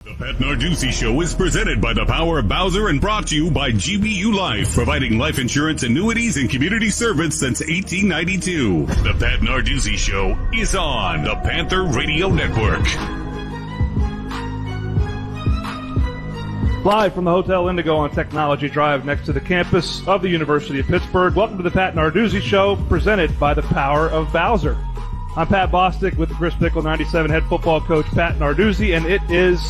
The Pat Narduzzi Show is presented by the Power of Bowser and brought to you by GBU Life, providing life insurance, annuities, and community service since 1892. The Pat Narduzzi Show is on the Panther Radio Network. Live from the Hotel Indigo on Technology Drive next to the campus of the University of Pittsburgh. Welcome to the Pat Narduzzi Show, presented by the Power of Bowser. I'm Pat Bostic with the Chris Pickle 97 head football coach Pat Narduzzi, and it is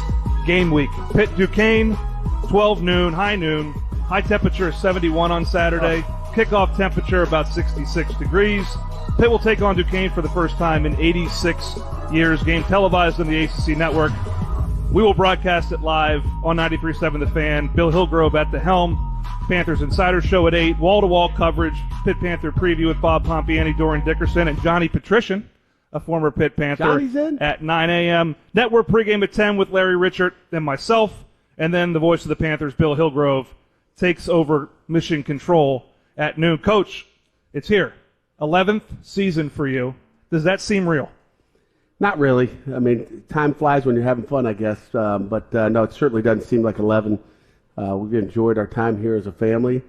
game week. Pitt Duquesne, 12 noon, high noon. High temperature is 71 on Saturday. Kickoff temperature about 66 degrees. Pitt will take on Duquesne for the first time in 86 years. Game televised on the ACC network. We will broadcast it live on 93.7 The Fan. Bill Hillgrove at the helm. Panthers Insider Show at 8. Wall-to-wall coverage. Pitt Panther preview with Bob Pompiani, Doran Dickerson, and Johnny Patrician, a former Pitt Panther, at 9 a.m. Network pregame at 10 with Larry Richert and myself. And then the voice of the Panthers, Bill Hillgrove, takes over mission control at noon. Coach, it's here. 11th season for you. Does that seem real? Not really. I mean, time flies when you're having fun, I guess. But no, it certainly doesn't seem like 11. We've enjoyed our time here as a family.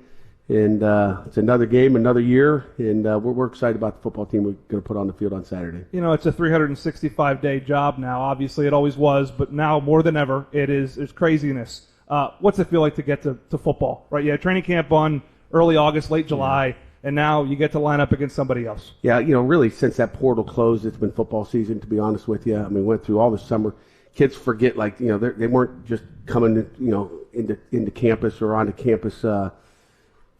And it's another game, another year, and we're excited about the football team we're going to put on the field on Saturday. You know, it's a 365-day job now. Obviously, it always was, but now more than ever, it's craziness. What's it feel like to get to football, right? You had training camp on early August, late July, and now you get to line up against somebody else. Yeah, you know, really, since that portal closed, it's been football season, to be honest with you. I mean, went through all the summer. Kids forget, like, you know, they weren't just coming, you know, into campus or onto campus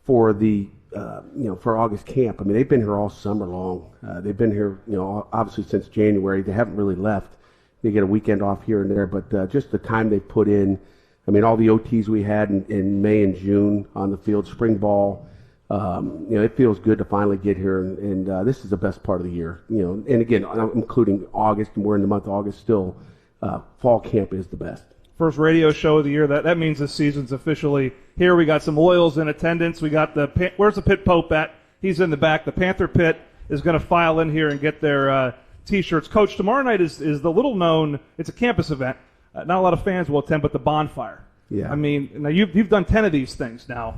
for the, for August camp. I mean, they've been here all summer long. They've been here, you know, obviously since January. They haven't really left. They get a weekend off here and there, but just the time they put in. I mean, all the OTs we had in May and June on the field, spring ball. You know, it feels good to finally get here, and this is the best part of the year. You know, and again, including August, and we're in the month of August still. Fall camp is the best. First radio show of the year. That means the season's officially here. We got some Loyals in attendance. We got where's the Pitt Pope at? He's in the back. The Panther Pit is going to file in here and get their T-shirts. Coach, tomorrow night is the little known. It's a campus event. Not a lot of fans will attend, but the bonfire. Yeah. I mean, now you've done 10 of these things now.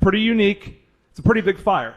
Pretty unique. It's a pretty big fire.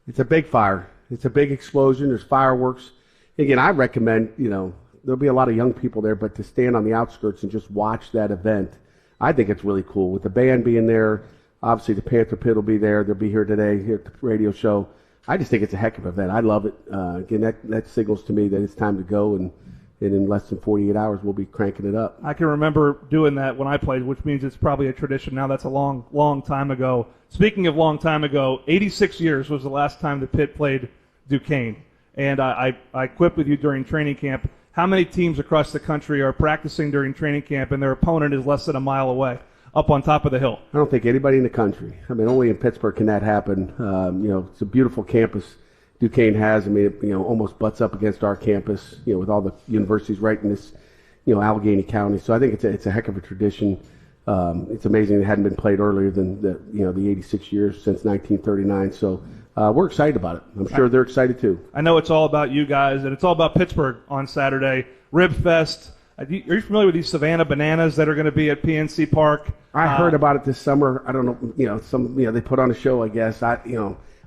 It's a big fire. It's a big explosion. There's fireworks. Again, I recommend, you know, there'll be a lot of young people there, but to stand on the outskirts and just watch that event, I think it's really cool. With the band being there, obviously the Panther Pit will be there. They'll be here today here at the radio show. I just think it's a heck of an event. I love it. Again, that signals to me that it's time to go, and in less than 48 hours we'll be cranking it up. I can remember doing that when I played, which means it's probably a tradition now. That's a long, long time ago. Speaking of long time ago, 86 years was the last time the Pitt played Duquesne. And I quipped with you during training camp. How many teams across the country are practicing during training camp and their opponent is less than a mile away, up on top of the hill? I don't think anybody in the country. I mean, only in Pittsburgh can that happen. You know, it's a beautiful campus Duquesne has. I mean, it, you know, almost butts up against our campus, you know, with all the universities right in this, you know, Allegheny County. So I think it's a heck of a tradition. It's amazing it hadn't been played earlier than the 86 years since 1939. So we're excited about it. I'm sure they're excited too. I know it's all about you guys, and it's all about Pittsburgh on Saturday. Rib Fest. Are you familiar with these Savannah Bananas that are going to be at PNC Park? I heard about it this summer. I don't know. You know, they put on a show. I guess I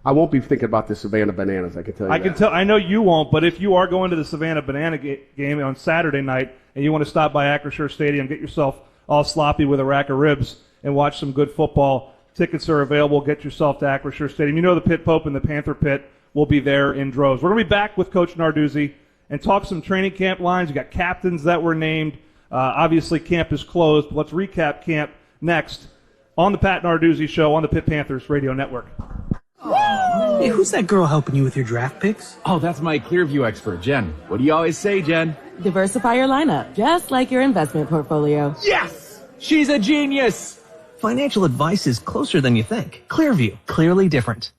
won't be thinking about the Savannah Bananas. I can tell you. I know you won't. But if you are going to the Savannah Banana game on Saturday night, and you want to stop by Acrisure Stadium, get yourself all sloppy with a rack of ribs, and watch some good football. Tickets are available. Get yourself to Acrisure Stadium. You know the Pitt Pope and the Panther Pit will be there in droves. We're going to be back with Coach Narduzzi and talk some training camp lines. We got captains that were named. Obviously, camp is closed. But let's recap camp next on the Pat Narduzzi Show on the Pitt Panthers Radio Network. Hey, who's that girl helping you with your draft picks? Oh, that's my Clearview expert, Jen. What do you always say, Jen? Diversify your lineup, just like your investment portfolio. Yes! She's a genius! Financial advice is closer than you think. Clearview, clearly different.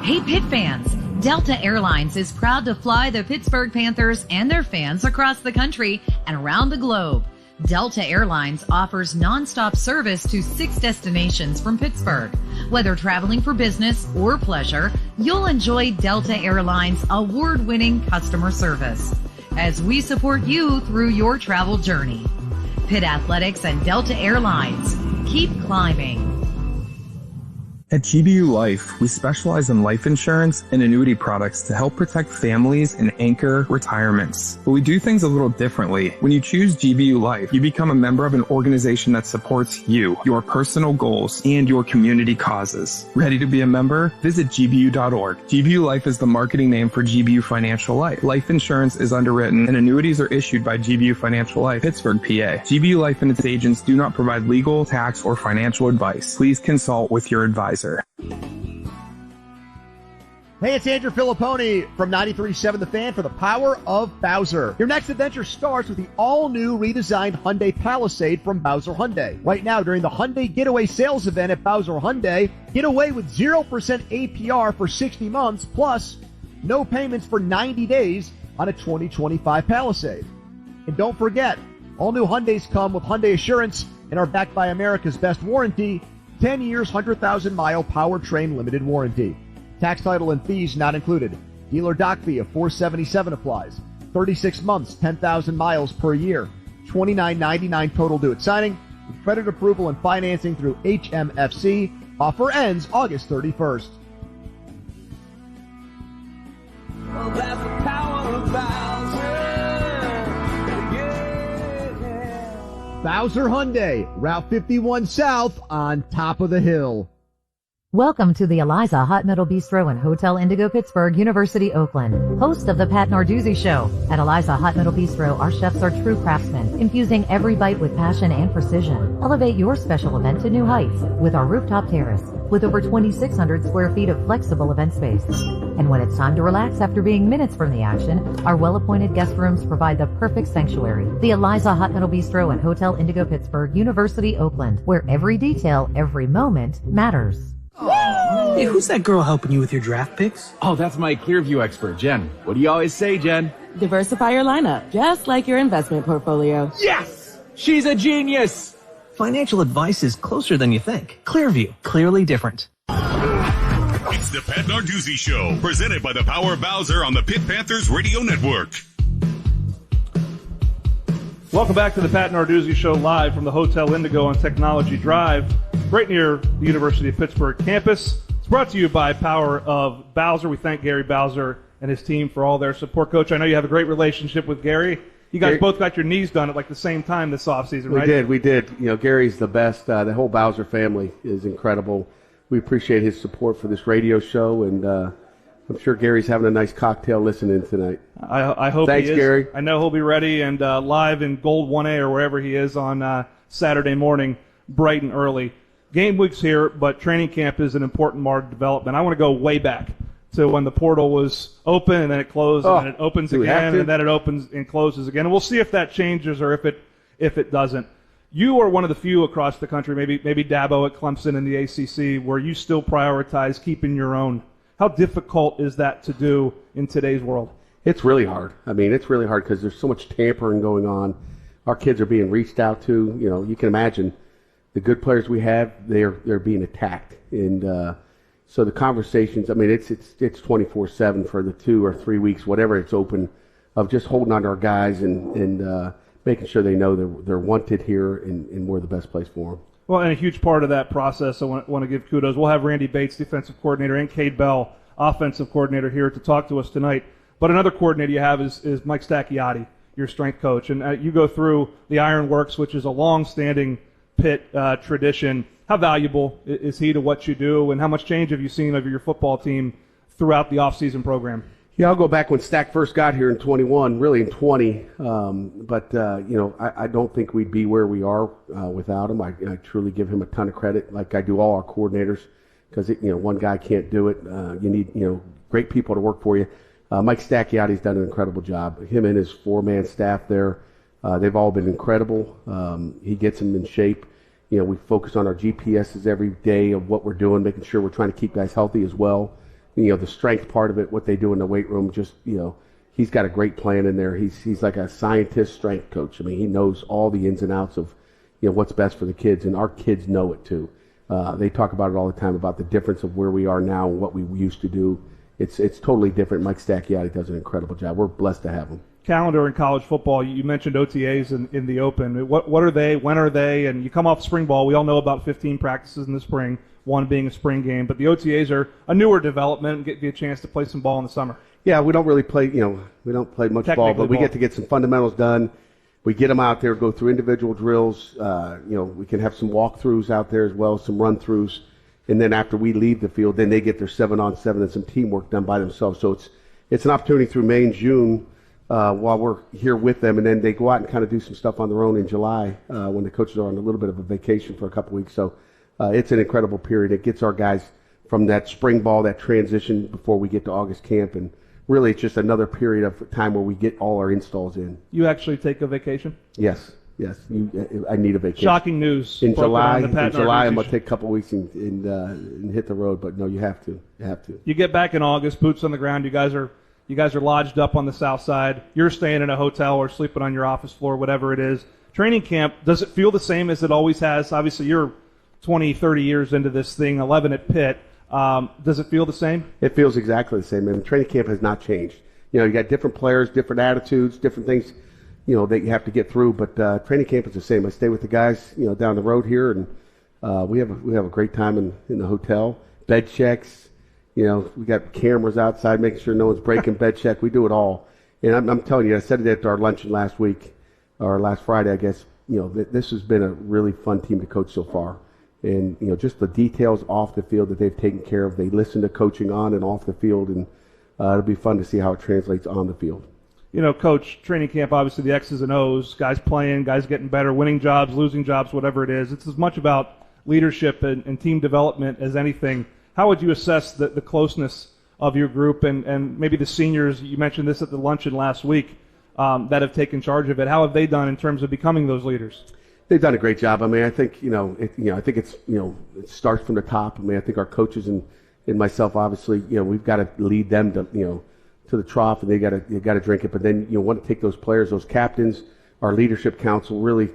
Hey, Pitt fans. Delta Airlines is proud to fly the Pittsburgh Panthers and their fans across the country and around the globe. Delta Airlines offers nonstop service to 6 destinations from Pittsburgh. Whether traveling for business or pleasure, you'll enjoy Delta Airlines' award-winning customer service. as we support you through your travel journey. Pitt Athletics and Delta Airlines. Keep climbing. At GBU Life, we specialize in life insurance and annuity products to help protect families and anchor retirements. But we do things a little differently. When you choose GBU Life, you become a member of an organization that supports you, your personal goals, and your community causes. Ready to be a member? Visit gbu.org. GBU Life is the marketing name for GBU Financial Life. Life insurance is underwritten and annuities are issued by GBU Financial Life, Pittsburgh, PA. GBU Life and its agents do not provide legal, tax, or financial advice. Please consult with your advisor. Hey, it's Andrew Filipponi from 93.7 The Fan for the Power of Bowser. Your next adventure starts with the all-new redesigned Hyundai Palisade from Bowser Hyundai. Right now, during the Hyundai Getaway Sales Event at Bowser Hyundai, get away with 0% APR for 60 months, plus no payments for 90 days on a 2025 Palisade. And don't forget, all new Hyundais come with Hyundai Assurance and are backed by America's Best Warranty, 10 years, 100,000-mile powertrain limited warranty. Tax, title, and fees not included. Dealer dock fee of $477 applies. 36 months, 10,000 miles per year. $29.99 total due at signing. With credit approval and financing through HMFC. Offer ends August 31st. Well, that's the power of Bowser Hyundai, Route 51 South on top of the hill. Welcome to the Eliza Hot Metal Bistro and Hotel Indigo Pittsburgh, University, Oakland. Host of the Pat Narduzzi Show. At Eliza Hot Metal Bistro, our chefs are true craftsmen, infusing every bite with passion and precision. Elevate your special event to new heights with our rooftop terrace, with over 2,600 square feet of flexible event space. And when it's time to relax after being minutes from the action, our well-appointed guest rooms provide the perfect sanctuary. The Eliza Hot Metal Bistro and Hotel Indigo Pittsburgh, University, Oakland, where every detail, every moment matters. Hey, who's that girl helping you with your draft picks? Oh, that's my Clearview expert, Jen. What do you always say, Jen? Diversify your lineup, just like your investment portfolio. Yes! She's a genius! Financial advice is closer than you think. Clearview, clearly different. It's the Pat Narduzzi Show, presented by the Power of Bowser on the Pitt Panthers Radio Network. Welcome back to the Pat Narduzzi Show, live from the Hotel Indigo on Technology Drive, right near the University of Pittsburgh campus. It's brought to you by Power of Bowser. We thank Gary Bowser and his team for all their support. Coach, I know you have a great relationship with Gary. You guys both got your knees done at like the same time this offseason, right? We did. You know, Gary's the best. The whole Bowser family is incredible. We appreciate his support for this radio show, and I'm sure Gary's having a nice cocktail listening tonight. I hope Thanks, he is. Gary. I know he'll be ready and live in Gold 1A or wherever he is on Saturday morning, bright and early. Game week's here, but training camp is an important part of development. I want to go way back to when the portal was open and then it closed and then it opens again and then it opens and closes again. And we'll see if that changes or if it doesn't. You are one of the few across the country, maybe Dabo at Clemson in the ACC, where you still prioritize keeping your own. How difficult is that to do in today's world? It's really hard. I mean, it's really hard because there's so much tampering going on. Our kids are being reached out to. You know, you can imagine the good players we have, they're being attacked. And so the conversations, I mean, it's 24/7 for the 2 or 3 weeks, whatever it's open, of just holding on to our guys and making sure they know they're wanted here and we're the best place for them. Well, and a huge part of that process, I want to give kudos. We'll have Randy Bates, defensive coordinator, and Cade Bell, offensive coordinator, here to talk to us tonight. But another coordinator you have is Mike Stacchiotti, your strength coach. And you go through the Ironworks, which is a long-standing Pitt tradition. How valuable is he to what you do, and how much change have you seen of your football team throughout the off-season program? Yeah, I'll go back when Stack first got here in 21, really in 20. I don't think we'd be where we are without him. I truly give him a ton of credit, like I do all our coordinators, because one guy can't do it. You need great people to work for you. Mike Stacchiotti's done an incredible job. Him and his 4-man staff there, they've all been incredible. He gets them in shape. We focus on our GPSs every day of what we're doing, making sure we're trying to keep guys healthy as well. The strength part of it, what they do in the weight room, he's got a great plan in there. He's like a scientist strength coach. I mean, he knows all the ins and outs of, what's best for the kids, and our kids know it too. They talk about it all the time, about the difference of where we are now and what we used to do. It's totally different. Mike Stacchiotti does an incredible job. We're blessed to have him. calendar in college football, you mentioned OTAs in the open. What are they? When are they? And you come off spring ball. We all know about 15 practices in the spring, one being a spring game. But the OTAs are a newer development and get you a chance to play some ball in the summer. Yeah, we don't really play, we don't play much ball, but we get to get some fundamentals done. We get them out there, go through individual drills. We can have some walkthroughs out there as well, some run-throughs. And then after we leave the field, then they get their 7-on-7 and some teamwork done by themselves. So it's an opportunity through May and June while we're here with them. And then they go out and kind of do some stuff on their own in July when the coaches are on a little bit of a vacation for a couple weeks. So it's an incredible period. It gets our guys from that spring ball, that transition before we get to August camp, and really it's just another period of time where we get all our installs in. You actually take a vacation? Yes. I need a vacation. Shocking news. In July, I'm going to take a couple weeks and hit the road, but no, you have to. You get back in August, boots on the ground. You guys are lodged up on the south side. You're staying in a hotel or sleeping on your office floor, whatever it is. Training camp, does it feel the same as it always has? Obviously, you're 20, 30 years into this thing, 11 at Pitt. Does it feel the same? It feels exactly the same. And training camp has not changed. You got different players, different attitudes, different things, that you have to get through. But training camp is the same. I stay with the guys, down the road here, and we have a great time in the hotel. Bed checks, we got cameras outside making sure no one's breaking bed check. We do it all. And I'm telling you, I said it at our luncheon last week, or last Friday, I guess. This has been a really fun team to coach so far. And, just the details off the field that they've taken care of. They listen to coaching on and off the field, and it'll be fun to see how it translates on the field. Coach, training camp, obviously the X's and O's, guys playing, guys getting better, winning jobs, losing jobs, whatever it is. It's as much about leadership and team development as anything. How would you assess the closeness of your group and maybe the seniors? You mentioned this at the luncheon last week that have taken charge of it. How have they done in terms of becoming those leaders? They've done a great job. I mean, I think I think it's it starts from the top. I mean, I think our coaches and myself, obviously, we've got to lead them to the trough, and they got to drink it. But then want to take those players, those captains, our leadership council, really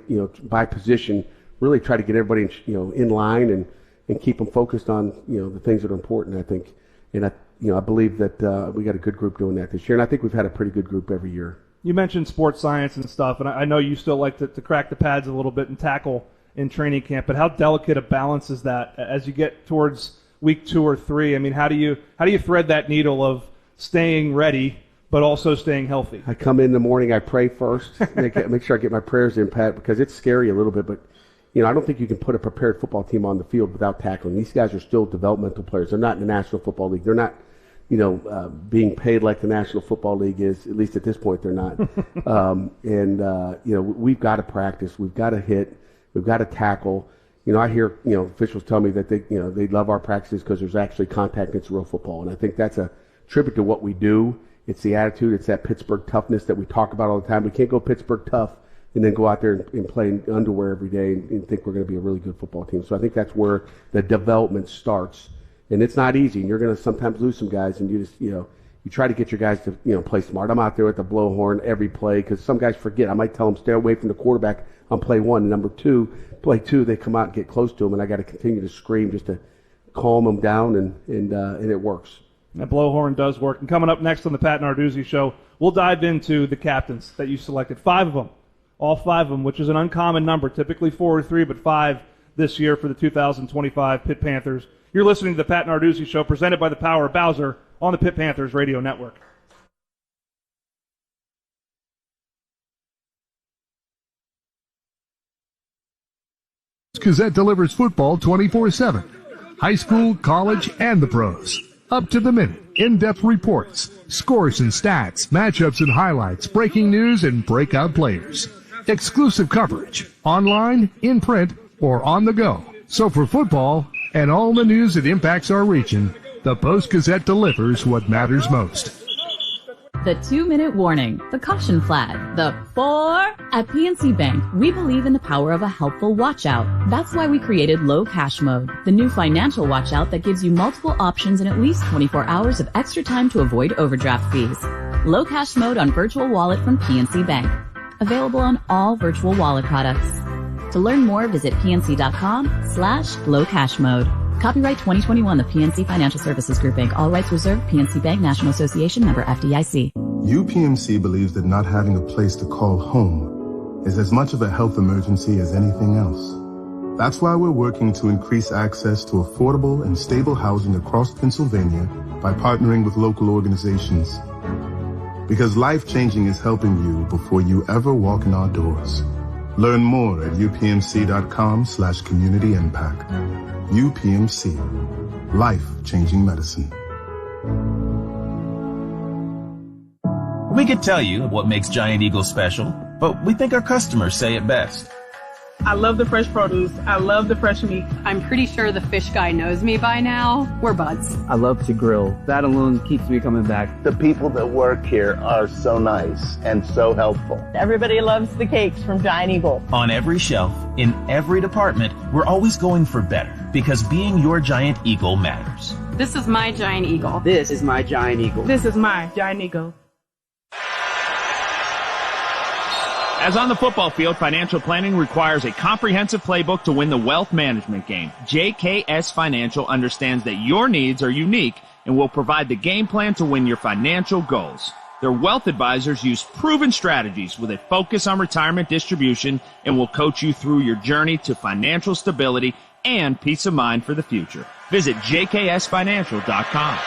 by position, really try to get everybody in line and keep them focused on the things that are important. I think, and I believe that we got a good group doing that this year, and I think we've had a pretty good group every year. You mentioned sports science and stuff, and I know you still like to crack the pads a little bit and tackle in training camp, but how delicate a balance is that as you get towards week 2 or 3? I mean, how do you thread that needle of staying ready but also staying healthy? I come in the morning, I pray first, make sure I get my prayers in, Pat, because it's scary a little bit, but I don't think you can put a prepared football team on the field without tackling. These guys are still developmental players. They're not in the National Football League. They're not being paid like the National Football League is. At least at this point, they're not. We've got to practice. We've got to hit. We've got to tackle. I hear officials tell me that they love our practices because there's actually contact. It's real football, and I think that's a tribute to what we do. It's the attitude. It's that Pittsburgh toughness that we talk about all the time. We can't go Pittsburgh tough and then go out there and play in underwear every day and think we're going to be a really good football team. So I think that's where the development starts. And it's not easy, and you're going to sometimes lose some guys, and you just, you try to get your guys to, play smart. I'm out there with the blowhorn every play because some guys forget. I might tell them stay away from the quarterback on play 1. And number 2, play 2, they come out and get close to him, and I got to continue to scream just to calm them down, and it works. That blowhorn does work. And coming up next on the Pat Narduzzi Show, we'll dive into the captains that you selected. 5 of them, all 5 of them, which is an uncommon number. Typically 4 or 3, but 5 this year for the 2025 Pitt Panthers. You're listening to the Pat Narduzzi Show, presented by the Power of Bowser on the Pitt Panthers Radio Network. Gazette delivers football 24/7. High school, college, and the pros. Up to the minute, in-depth reports, scores and stats, matchups and highlights, breaking news, and breakout players. Exclusive coverage, online, in print, or on the go. So for football and all the news that impacts our region, the Post-Gazette delivers what matters most. The 2-minute warning, the caution flag, the 4. At PNC Bank, we believe in the power of a helpful watch out. That's why we created Low Cash Mode, the new financial watch out that gives you multiple options and at least 24 hours of extra time to avoid overdraft fees. Low Cash Mode on Virtual Wallet from PNC Bank. Available on all virtual wallet products. To learn more, visit pnc.com/lowcashmode. Copyright 2021, the PNC Financial Services Group, Inc. All rights reserved. PNC Bank, National Association, member FDIC. UPMC believes that not having a place to call home is as much of a health emergency as anything else. That's why we're working to increase access to affordable and stable housing across Pennsylvania by partnering with local organizations. Because life-changing is helping you before you ever walk in our doors. Learn more at upmc.com/community impact. UPMC. Life-changing medicine. We could tell you what makes Giant Eagle special, but we think our customers say it best. I love the fresh produce. I love the fresh meat. I'm pretty sure the fish guy knows me by now. We're buds. I love to grill. That alone keeps me coming back. The people that work here are so nice and so helpful. Everybody loves the cakes from Giant Eagle. On every shelf, in every department, we're always going for better because being your Giant Eagle matters. This is my Giant Eagle. This is my Giant Eagle. This is my Giant Eagle. As on the football field, financial planning requires a comprehensive playbook to win the wealth management game. JKS Financial understands that your needs are unique and will provide the game plan to win your financial goals. Their wealth advisors use proven strategies with a focus on retirement distribution and will coach you through your journey to financial stability and peace of mind for the future. Visit jksfinancial.com.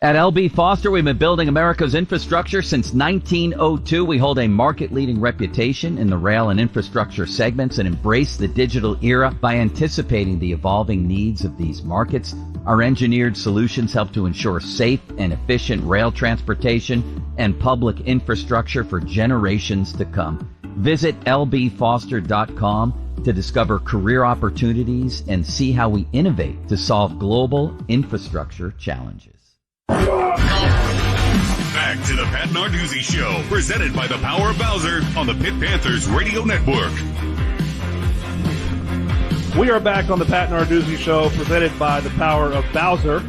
At L.B. Foster, we've been building America's infrastructure since 1902. We hold a market-leading reputation in the rail and infrastructure segments and embrace the digital era by anticipating the evolving needs of these markets. Our engineered solutions help to ensure safe and efficient rail transportation and public infrastructure for generations to come. Visit lbfoster.com to discover career opportunities and see how we innovate to solve global infrastructure challenges. Back to the Pat Narduzzi Show, presented by the Power of Bowser on the Pitt Panthers Radio Network. We are back on the Pat Narduzzi Show, presented by the Power of Bowser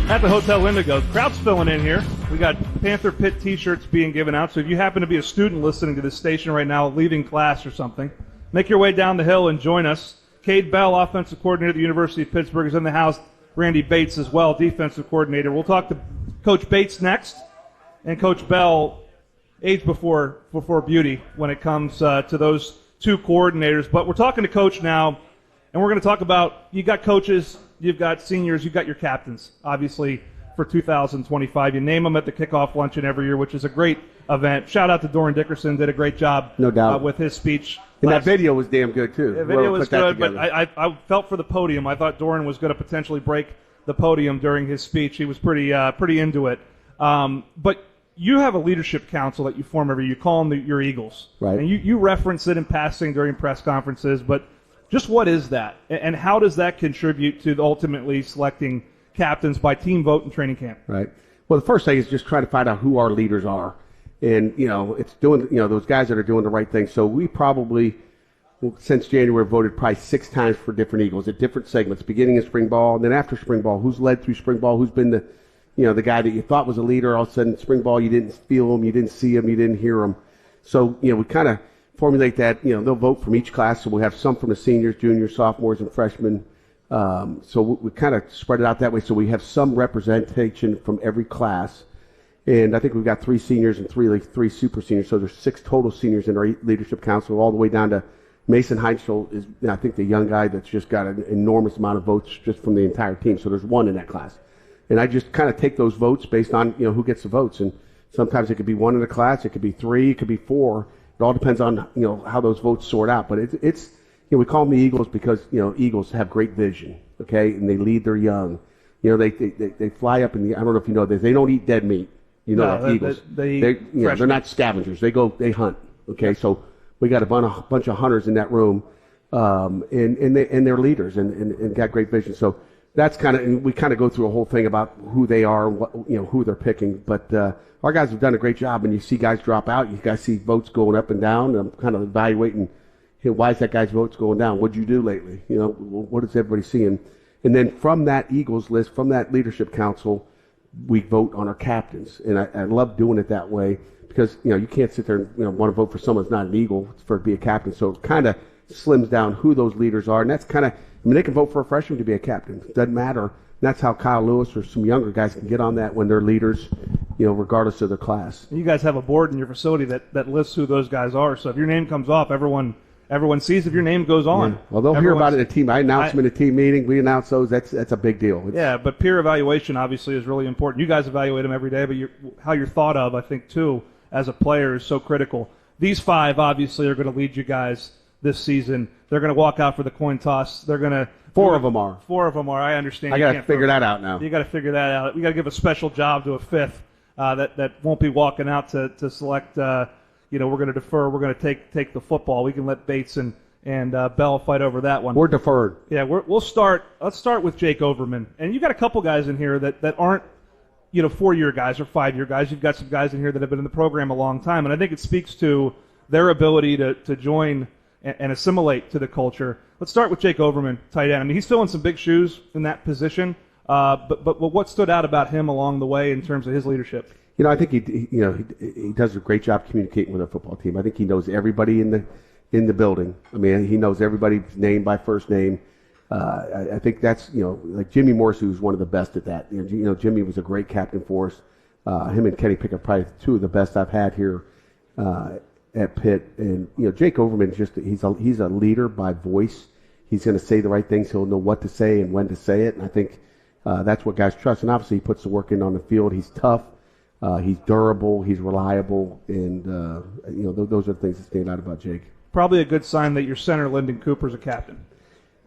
at the Hotel Indigo. The crowd's filling in here. We got Panther Pitt t-shirts being given out, so if you happen to be a student listening to this station right now, leaving class or something, make your way down the hill and join us. Cade Bell, offensive coordinator at the University of Pittsburgh, is in the house. Randy Bates as well, defensive coordinator. We'll talk to Coach Bates next, and Coach Bell, age before beauty when it comes to those two coordinators. But we're talking to Coach now, and we're going to talk about, you got coaches, you've got seniors, you've got your captains, obviously, for 2025. You name them at the kickoff luncheon every year, which is a great event. Shout out to Doran Dickerson, did a great job, no doubt, with his speech. And that video was damn good, too. The video was good, but I felt for the podium. I thought Doran was going to potentially break the podium during his speech. He was pretty into it. But you have a leadership council that you form every year. You call them your Eagles. Right. And you reference it in passing during press conferences, but just what is that? And how does that contribute to ultimately selecting captains by team vote and training camp? Right. Well, the first thing is just try to find out who our leaders are. And, it's doing, those guys that are doing the right thing. So we probably, since January, voted probably 6 times for different Eagles at different segments, beginning of spring ball and then after spring ball. Who's led through spring ball? Who's been the guy that you thought was a leader? All of a sudden, spring ball, you didn't feel him, you didn't see him, you didn't hear him. So, we kind of formulate that. They'll vote from each class. So we'll have some from the seniors, juniors, sophomores, and freshmen. So we kind of spread it out that way. So we have some representation from every class. And I think we've got 3 seniors and 3 super seniors. So there's 6 total seniors in our leadership council, all the way down to Mason Heinschel is, I think, the young guy that's just got an enormous amount of votes just from the entire team. So there's 1 in that class. And I just kind of take those votes based on, who gets the votes. And sometimes it could be 1 in a class, it could be 3, it could be 4. It all depends on, how those votes sort out. But it's we call them the Eagles because, Eagles have great vision, okay? And they lead their young. They fly up in the, I don't know if you know this, they don't eat dead meat. Eagles. They're not scavengers. They hunt. Okay, so we got a bunch of hunters in that room, and they're leaders and got great vision. So that's and we kind of go through a whole thing about who they are, who they're picking. But our guys have done a great job, and you see guys drop out. You guys see votes going up and down. I'm kind of evaluating, why is that guy's votes going down? What'd you do lately? What is everybody seeing? And then from that Eagles list, from that leadership council, we vote on our captains, and I love doing it that way because you can't sit there and want to vote for someone that's not an Eagle for to be a captain. So it kind of slims down who those leaders are, and that's kind of they can vote for a freshman to be a captain. It doesn't matter that's how Kyle Lewis or some younger guys can get on that when they're leaders, regardless of their class. You guys have a board in your facility that lists who those guys are. So if your name comes off, everyone sees if your name goes on. Yeah. Well, they'll hear about it in a team. I announce them in a team meeting. We announce those. That's a big deal. But peer evaluation obviously is really important. You guys evaluate them every day, but how you're thought of, I think, too, as a player is so critical. These 5 obviously are going to lead you guys this season. They're going to walk out for the coin toss. They're going to. 4 of them are. 4 of them are. I understand. I got to figure that out now. You got to figure that out. We got to give a special job to a 5th that won't be walking out to select. We're going to defer. We're going to take the football. We can let Bates and Bell fight over that one. We're deferred. Yeah, we'll start. Let's start with Jake Overman. And you got a couple guys in here that aren't 4-year guys or 5-year guys. You've got some guys in here that have been in the program a long time, and I think it speaks to their ability to join and assimilate to the culture. Let's start with Jake Overman, tight end. I mean, he's filling some big shoes in that position. But what stood out about him along the way in terms of his leadership? I think he does a great job communicating with our football team. I think he knows everybody in the building. I mean, he knows everybody's name by first name. I think that's like Jimmy Morse, who's one of the best at that. Jimmy was a great captain for us. Him and Kenny Pickett probably 2 of the best I've had here at Pitt. And Jake Overman he's a leader by voice. He's going to say the right things. He'll know what to say and when to say it. And I think that's what guys trust. And obviously, he puts the work in on the field. He's tough. He's durable. He's reliable. And those are the things that stand out about Jake. Probably a good sign that your center, Lyndon Cooper's a captain.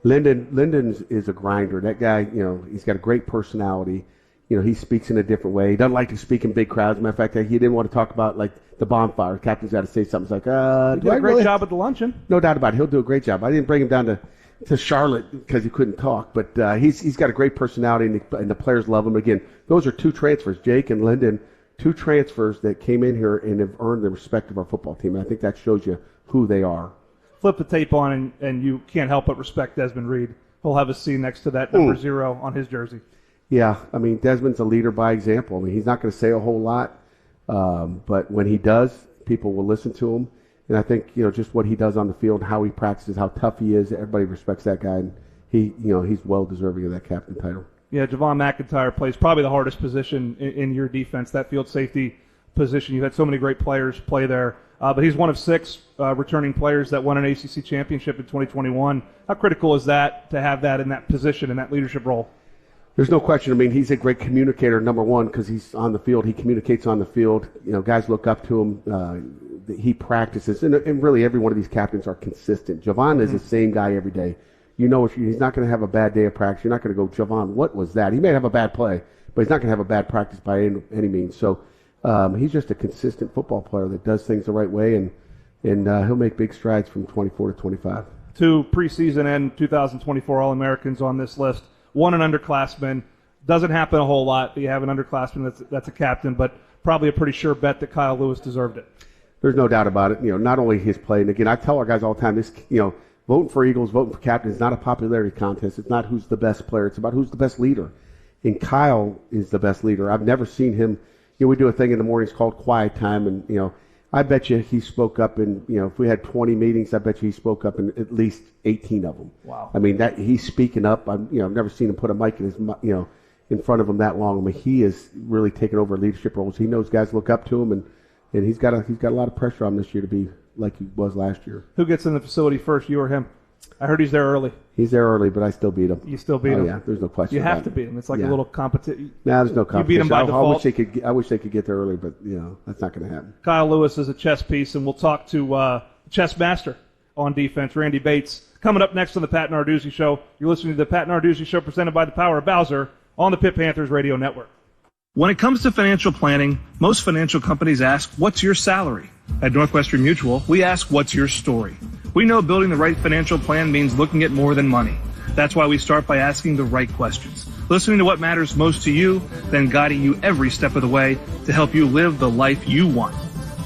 Lyndon is a grinder. That guy, he's got a great personality. He speaks in a different way. He doesn't like to speak in big crowds. As a matter of fact, he didn't want to talk about like the bonfire. The captain's got to say something. It's like, he did a great job at the luncheon. No doubt about it. He'll do a great job. I didn't bring him down to Charlotte because he couldn't talk, but he's got a great personality, and the players love him. Again, those are 2 transfers, Jake and Lyndon, 2 transfers that came in here and have earned the respect of our football team. And I think that shows you who they are. Flip the tape on, and you can't help but respect Desmond Reed. He'll have a C next to that number 0 on his jersey. Yeah, I mean, Desmond's a leader by example. I mean, he's not going to say a whole lot, but when he does, people will listen to him. And I think, just what he does on the field, how he practices, how tough he is, everybody respects that guy. And he's well deserving of that captain title. Yeah, Javon McIntyre plays probably the hardest position in your defense, that field safety position. You've had so many great players play there. But he's one of 6 returning players that won an ACC championship in 2021. How critical is that to have that in that position, in that leadership role? There's no question. I mean, he's a great communicator, number one, because he's on the field. He communicates on the field. Guys look up to him. He practices. And really, every one of these captains are consistent. Javon is the same guy every day. If he's not going to have a bad day of practice, you're not going to go, Javon, what was that? He may have a bad play, but he's not going to have a bad practice by any means. So he's just a consistent football player that does things the right way, and he'll make big strides from 24 to 25. 2 preseason and 2024 All-Americans on this list. 1 an underclassman. Doesn't happen a whole lot that you have an underclassman that's a captain, but probably a pretty sure bet that Kyle Lewis deserved it. There's no doubt about it. Not only his play, and again, I tell our guys all the time, this, voting for Eagles, voting for captain is not a popularity contest. It's not who's the best player. It's about who's the best leader. And Kyle is the best leader. I've never seen him. We do a thing in the mornings called Quiet Time, and I bet you he spoke up in, if we had 20 meetings, I bet you he spoke up in at least 18 of them. Wow. I mean, that he's speaking up. I've never seen him put a mic in his, in front of him that long. I mean, he is really taking over leadership roles. He knows guys look up to him, and he's got a lot of pressure on this year to be like he was last year. Who gets in the facility first, you or him? I heard he's there early. He's there early, but I still beat him. You still beat him? Yeah, there's no question. You have about to it. beat him. It's like a little competition. No, there's no competition. You beat him by default. I wish they could get there early, but that's not going to happen. Kyle Lewis is a chess piece, and we'll talk to chess master on defense, Randy Bates, coming up next on the Pat Narduzzi Show. You're listening to the Pat Narduzzi Show presented by the Power of Bowser on the Pitt Panthers Radio Network. When it comes to financial planning, most financial companies ask, what's your salary? At Northwestern Mutual, we ask, what's your story? We know building the right financial plan means looking at more than money. That's why we start by asking the right questions, listening to what matters most to you, then guiding you every step of the way to help you live the life you want.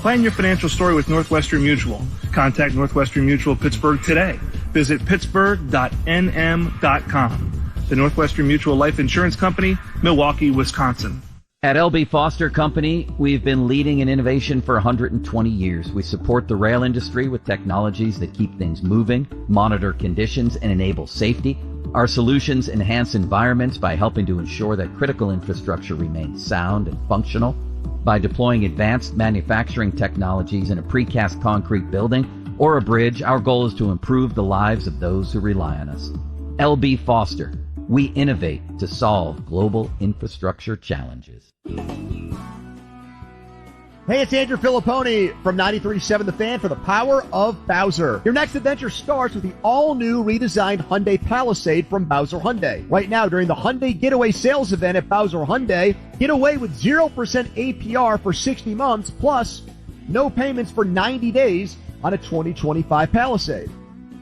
Plan your financial story with Northwestern Mutual. Contact Northwestern Mutual Pittsburgh today. Visit pittsburgh.nm.com. The Northwestern Mutual Life Insurance Company, Milwaukee, Wisconsin. At L.B. Foster Company, we've been leading in innovation for 120 years. We support the rail industry with technologies that keep things moving, monitor conditions, and enable safety. Our solutions enhance environments by helping to ensure that critical infrastructure remains sound and functional. By deploying advanced manufacturing technologies in a precast concrete building or a bridge, our goal is to improve the lives of those who rely on us. L.B. Foster, we innovate to solve global infrastructure challenges. Hey, it's Andrew Filipponi from 93.7 The Fan for the Power of Bowser. Your next adventure starts with the all-new redesigned Hyundai Palisade from Bowser Hyundai. Right now, during the Hyundai Getaway Sales Event at Bowser Hyundai, get away with 0% APR for 60 months, plus no payments for 90 days on a 2025 Palisade.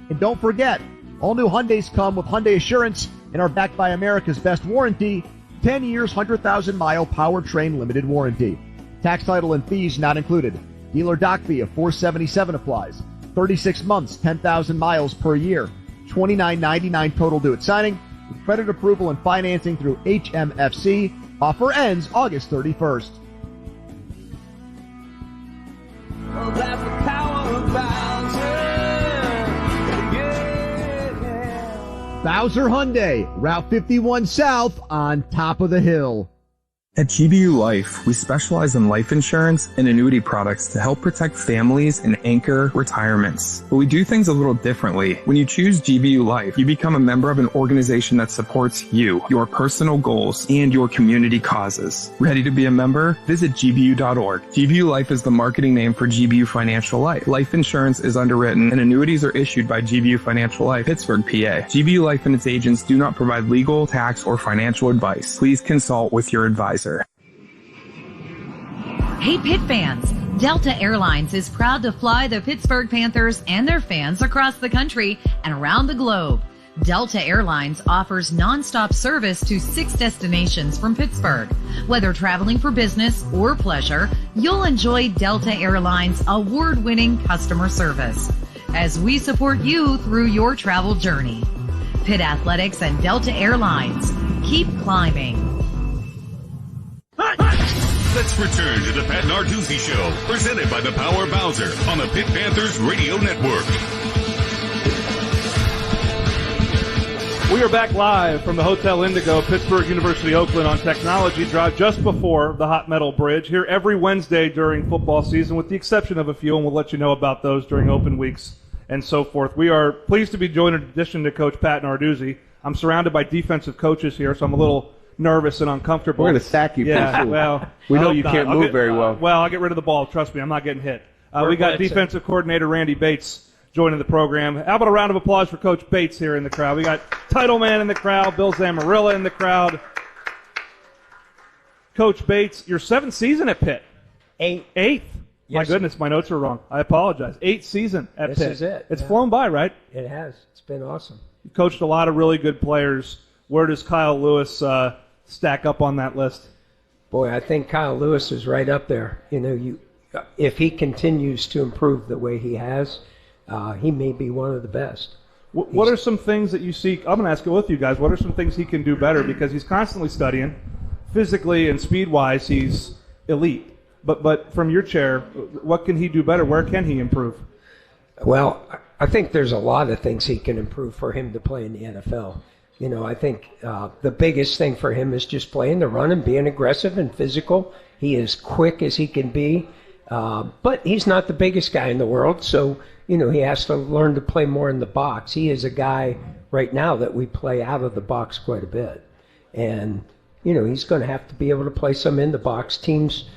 And don't forget, all new Hyundais come with Hyundai Assurance and are backed by America's best warranty, 10 years, 100,000-mile powertrain limited warranty. Tax, title, and fees not included. Dealer doc fee of $477 applies. 36 months, 10,000 miles per year. $29.99 total due at signing. With credit approval and financing through HMFC. Offer ends August 31st. Oh, that's the power of Bowser. Bowser Hyundai, Route 51 South on top of the hill. At GBU Life, we specialize in life insurance and annuity products to help protect families and anchor retirements. But we do things a little differently. When you choose GBU Life, you become a member of an organization that supports you, your personal goals, and your community causes. Ready to be a member? Visit gbu.org. GBU Life is the marketing name for GBU Financial Life. Life insurance is underwritten and annuities are issued by GBU Financial Life, Pittsburgh, PA. GBU Life and its agents do not provide legal, tax, or financial advice. Please consult with your advisor. Hey, Pitt fans! Delta Airlines is proud to fly the Pittsburgh Panthers and their fans across the country and around the globe. Delta Airlines offers nonstop service to 6 destinations from Pittsburgh. Whether traveling for business or pleasure, you'll enjoy Delta Airlines' award-winning customer service as we support you through your travel journey. Pitt Athletics and Delta Airlines. Keep climbing. Let's return to the Pat Narduzzi Show, presented by the Power Bowser on the Pitt Panthers Radio Network. We are back live from the Hotel Indigo, Pittsburgh University, Oakland, on Technology Drive, just before the Hot Metal Bridge, here every Wednesday during football season, with the exception of a few, and we'll let you know about those during open weeks and so forth. We are pleased to be joined, in addition to Coach Pat Narduzzi. I'm surrounded by defensive coaches here, so I'm a little nervous and uncomfortable. We're going to sack you. Yeah, well, we know you can't move very well. Well, I'll get rid of the ball. Trust me, I'm not getting hit. We got defensive coordinator Randy Bates joining the program. How about a round of applause for Coach Bates here in the crowd? We got Title Man in the crowd, Bill Zamarilla in the crowd. Coach Bates, your 7th season at Pitt. 8th. My Yes, goodness, my notes are wrong. I apologize. 8th season at Pitt. This is it. It's flown by, right? It has. It's been awesome. You coached a lot of really good players. Where does Kyle Lewis stack up on that list? Boy, I think Kyle Lewis is right up there. You know, if he continues to improve the way he has, he may be one of the best. What are some things that you see? I'm going to ask it with you guys. What are some things he can do better? Because he's constantly studying. Physically and speed-wise, he's elite. But from your chair, what can he do better? Where can he improve? Well, I think there's a lot of things he can improve for him to play in the NFL. You know, I think the biggest thing for him is just playing the run and being aggressive and physical. He is quick as he can be, but he's not the biggest guy in the world, so, you know, he has to learn to play more in the box. He is a guy right now that we play out of the box quite a bit. And, you know, he's going to have to be able to play some in the box. Teams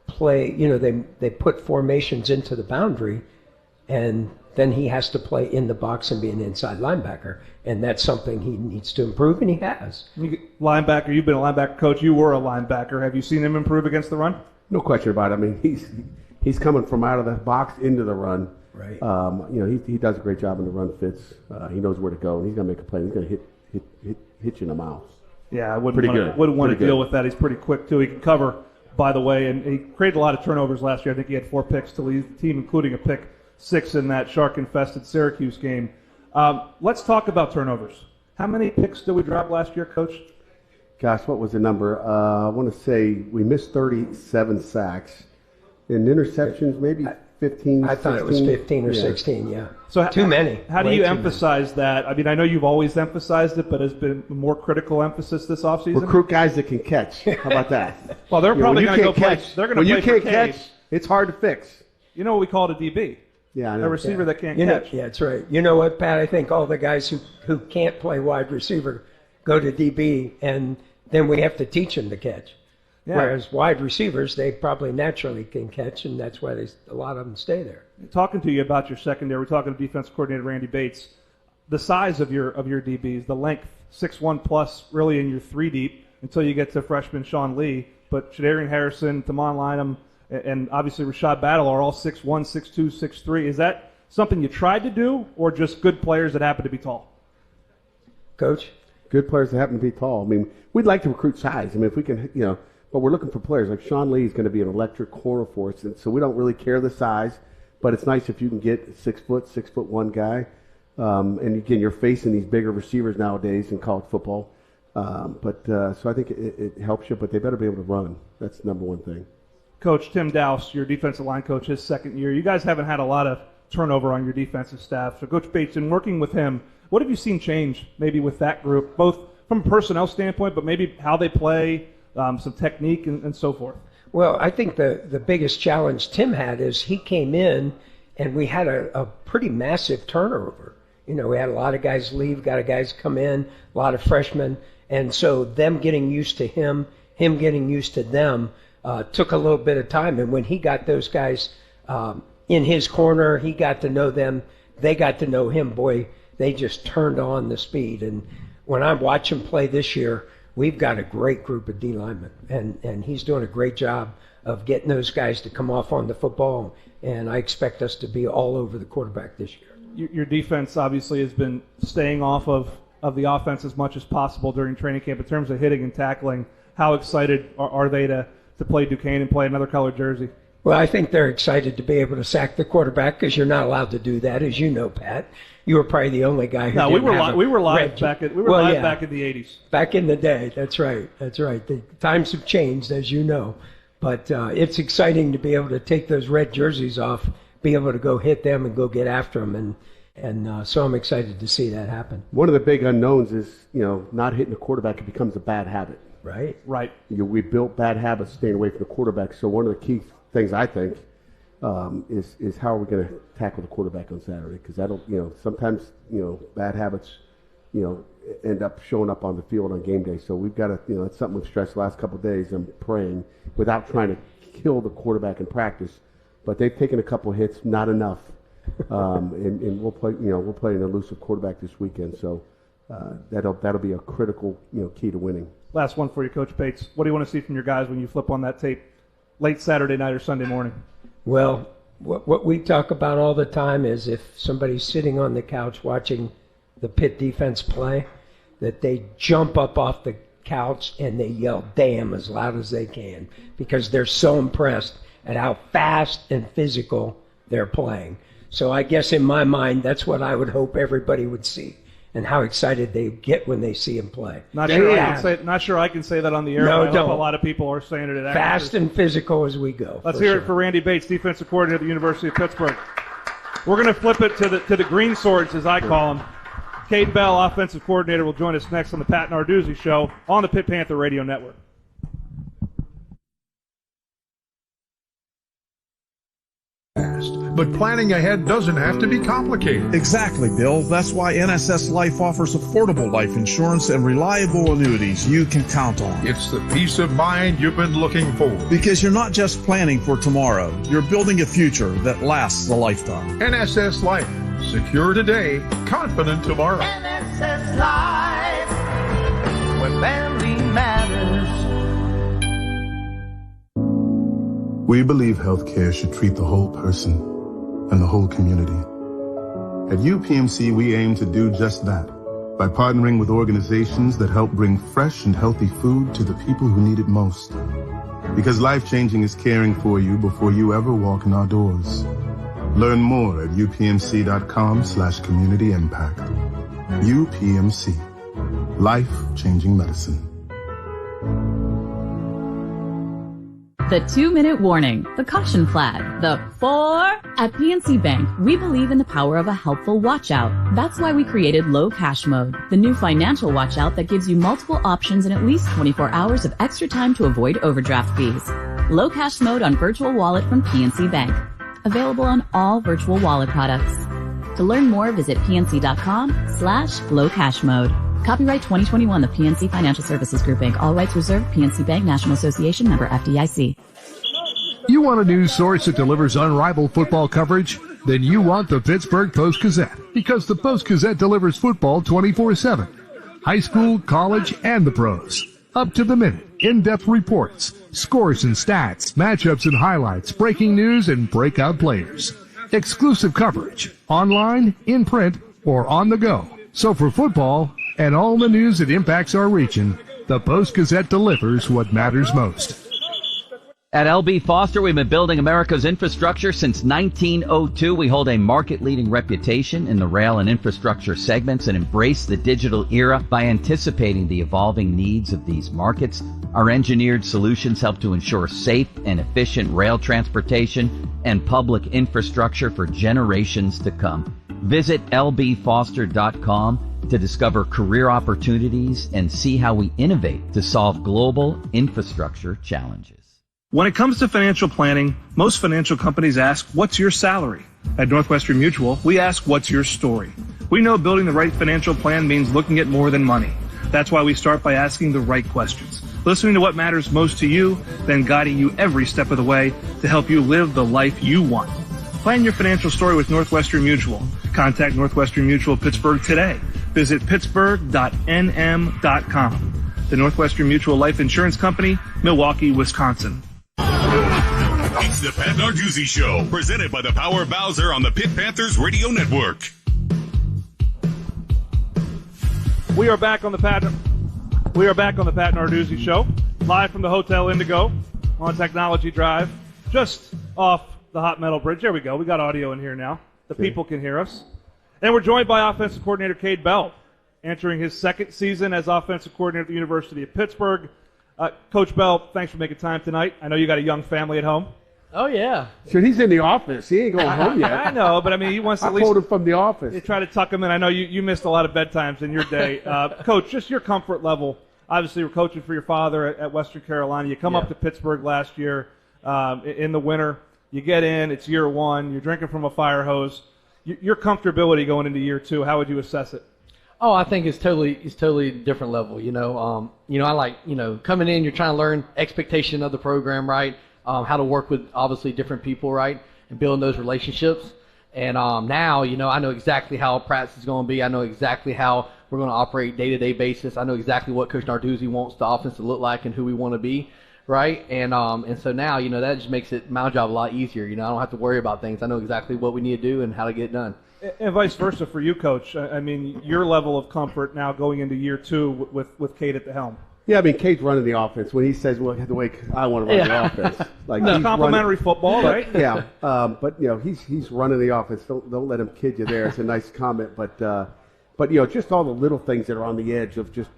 play, you know, they put formations into the boundary, and then he has to play in the box and be an inside linebacker. And that's something he needs to improve, and he has. Linebacker, you've been a linebacker coach. You were a linebacker. Have you seen him improve against the run? No question about it. I mean, he's coming from out of the box into the run. Right. You know, he does a great job in the run fits. He knows where to go, and he's going to make a play. He's going to hit you in the mouth. Yeah, I wouldn't want to deal with that. He's pretty quick, too. He can cover, by the way, and he created a lot of turnovers last year. I think he had 4 picks to lead the team, including a pick 6 in that shark-infested Syracuse game. Let's talk about turnovers. How many picks did we drop last year, Coach? Gosh, what was the number? I want to say we missed 37 sacks. And interceptions, maybe 15, I thought 16. it was 15 or 16, yeah. So too many. How do Way you too emphasize that? I mean, I know you've always emphasized it, but has been more critical emphasis this offseason? Recruit guys that can catch. How about that? Well, they're probably going to go play. Catch, They're going to play when you can't for catch, Cade. it's hard to fix. You know what we call it a DB? Yeah, I know. A receiver that can't You know, catch. yeah, that's right. You know what, Pat? I think all the guys who can't play wide receiver go to DB, and then we have to teach them to catch. Yeah. Whereas wide receivers, they probably naturally can catch, and that's why a lot of them stay there. Talking to you about your secondary, we're talking to defense coordinator Randy Bates. The size of your DBs, the length, 6'1 plus, really in your 3 deep until you get to freshman Sean Lee. But Shadarian Harrison, Tamon Lynham, and obviously Rashad Battle are all 6'1, 6'2, 6'3. Is that something you tried to do, or just good players that happen to be tall? Coach? Good players that happen to be tall. I mean, we'd like to recruit size. I mean, if we can, but we're looking for players. Like Sean Lee is going to be an electric corner for us, and so we don't really care the size, but it's nice if you can get a 6'1" guy. And again, you're facing these bigger receivers nowadays in college football. So I think it helps you, but they better be able to run. That's the number one thing. Coach Tim Dowse, your defensive line coach, his second year. You guys haven't had a lot of turnover on your defensive staff. So, Coach Bates, in working with him, what have you seen change maybe with that group, both from a personnel standpoint, but maybe how they play, some technique and so forth? Well, I think the biggest challenge Tim had is he came in and we had a pretty massive turnover. You know, we had a lot of guys leave, got a guys come in, a lot of freshmen. And so them getting used to him getting used to them took a little bit of time. And when he got those guys in his corner, he got to know them. They got to know him. Boy, they just turned on the speed. And when I watch him play this year, we've got a great group of D linemen. And he's doing a great job of getting those guys to come off on the football. And I expect us to be all over the quarterback this year. Your defense obviously has been staying off of the offense as much as possible during training camp in terms of hitting and tackling. How excited are they to play Duquesne and play another colored jersey? Well, I think they're excited to be able to sack the quarterback because you're not allowed to do that, as you know, Pat. You were probably the only guy who no, didn't we were live back in the 80s. Back in the day, that's right. The times have changed, as you know. But it's exciting to be able to take those red jerseys off, be able to go hit them and go get after them, and so I'm excited to see that happen. One of the big unknowns is, not hitting the quarterback. It becomes a bad habit. Right. We built bad habits staying away from the quarterback. So one of the key things I think is how are we going to tackle the quarterback on Saturday? Because sometimes bad habits end up showing up on the field on game day. So we've got to it's something we've stressed the last couple of days. I'm praying without trying to kill the quarterback in practice, but they've taken a couple hits, not enough. And we'll play an elusive quarterback this weekend. So that'll be a critical key to winning. Last one for you, Coach Bates. What do you want to see from your guys when you flip on that tape late Saturday night or Sunday morning? Well, what we talk about all the time is if somebody's sitting on the couch watching the Pitt defense play, that they jump up off the couch and they yell "damn" as loud as they can because they're so impressed at how fast and physical they're playing. So I guess in my mind, that's what I would hope everybody would see. And how excited they get when they see him play. Not sure I can say that on the air. No, but I hope a lot of people are saying it at fast and physical as we go. Let's hear it for Randy Bates, defensive coordinator at the University of Pittsburgh. We're going to flip it to the green swords, as I call them. Cade Bell, offensive coordinator, will join us next on the Pat Narduzzi Show on the Pitt Panther Radio Network. But planning ahead doesn't have to be complicated. Exactly, Bill. That's why NSS Life offers affordable life insurance and reliable annuities you can count on. It's the peace of mind you've been looking for. Because you're not just planning for tomorrow, you're building a future that lasts a lifetime. NSS Life. Secure today, confident tomorrow. NSS Life, where family matters. We believe healthcare should treat the whole person and the whole community. At UPMC, we aim to do just that by partnering with organizations that help bring fresh and healthy food to the people who need it most. Because life-changing is caring for you before you ever walk in our doors. Learn more at upmc.com/community impact. UPMC. Life-changing medicine. The 2-minute warning, the caution flag, the 4. At PNC Bank, we believe in the power of a helpful watch out. That's why we created Low Cash Mode, the new financial watch out that gives you multiple options and at least 24 hours of extra time to avoid overdraft fees. Low Cash Mode on Virtual Wallet from PNC Bank. Available on all virtual wallet products. To learn more, visit pnc.com/lowcashmode. Copyright 2021, the PNC Financial Services Group, Inc. All rights reserved. PNC Bank, National Association, member FDIC. You want a news source that delivers unrivaled football coverage? Then you want the Pittsburgh Post-Gazette, because the Post-Gazette delivers football 24/7. High school, college, and the pros. Up to the minute, in-depth reports, scores and stats, matchups and highlights, breaking news, and breakout players. Exclusive coverage, online, in print, or on the go. So for football and all the news that impacts our region, the Post-Gazette delivers what matters most. At L.B. Foster, we've been building America's infrastructure since 1902. We hold a market-leading reputation in the rail and infrastructure segments and embrace the digital era by anticipating the evolving needs of these markets. Our engineered solutions help to ensure safe and efficient rail transportation and public infrastructure for generations to come. Visit lbfoster.com to discover career opportunities and see how we innovate to solve global infrastructure challenges. When it comes to financial planning, most financial companies ask, what's your salary? At Northwestern Mutual, we ask, what's your story? We know building the right financial plan means looking at more than money. That's why we start by asking the right questions, listening to what matters most to you, then guiding you every step of the way to help you live the life you want. Plan your financial story with Northwestern Mutual. Contact Northwestern Mutual Pittsburgh today. Visit pittsburgh.nm.com. The Northwestern Mutual Life Insurance Company, Milwaukee, Wisconsin. It's the Pat Narduzzi Show, presented by the Power of Bowser on the Pitt Panthers Radio Network. We are back on the Pat Narduzzi Show, live from the Hotel Indigo on Technology Drive, just off the Hot Metal Bridge. There we go. We got audio in here now. The people can hear us. And we're joined by offensive coordinator Cade Bell, entering his second season as offensive coordinator at the University of Pittsburgh. Coach Bell, thanks for making time tonight. I know you got a young family at home. Oh, yeah. Sure, he's in the office. He ain't going home yet. I know, but I mean, he wants to at I least... pulled him from the office. You try to tuck him in. I know you missed a lot of bedtimes in your day. Coach, just your comfort level. Obviously, you're coaching for your father at Western Carolina. You come up to Pittsburgh last year in the winter. You get in. It's year one. You're drinking from a fire hose. Your comfortability going into year two, how would you assess it? Oh, I think it's totally different level. I like, coming in, you're trying to learn expectation of the program, right? How to work with obviously different people, right? And building those relationships. And now, I know exactly how practice is going to be. I know exactly how we're going to operate day-to-day basis. I know exactly what Coach Narduzzi wants the offense to look like and who we want to be, right? And so now, that just makes my job a lot easier. I don't have to worry about things. I know exactly what we need to do and how to get it done. And vice versa for you, Coach. I mean, your level of comfort now going into year two with Cade at the helm. Yeah, I mean, Cade's running the offense. When he says, well, the way I want to run the offense. Like no, complimentary football, right? Yeah, but, he's running the offense. Don't let him kid you there. It's a nice comment. But just all the little things that are on the edge of just,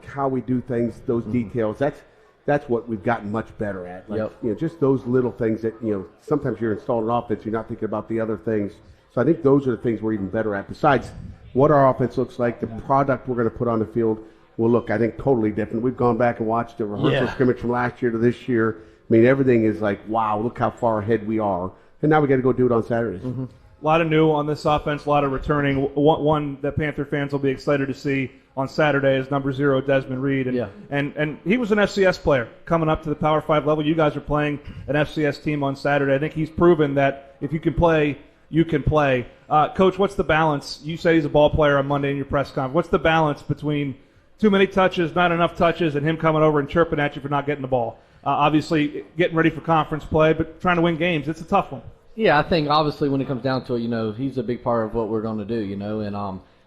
how we do things, those details, that's what we've gotten much better at. Like, just those little things that, sometimes you're installing an offense, you're not thinking about the other things. So I think those are the things we're even better at. Besides what our offense looks like, the product we're going to put on the field will look, I think, totally different. We've gone back and watched the rehearsal scrimmage from last year to this year. I mean, everything is like, wow, look how far ahead we are. And now we got to go do it on Saturdays. Mm-hmm. A lot of new on this offense, a lot of returning. One that Panther fans will be excited to see on Saturday is number 0, Desmond Reed. And he was an FCS player coming up to the Power 5 level. You guys are playing an FCS team on Saturday. I think he's proven that if you can play, you can play. Coach, what's the balance? You say he's a ball player on Monday in your press conference. What's the balance between too many touches, not enough touches, and him coming over and chirping at you for not getting the ball? Obviously, getting ready for conference play, but trying to win games, it's a tough one. Yeah, I think obviously when it comes down to it, he's a big part of what we're going to do, and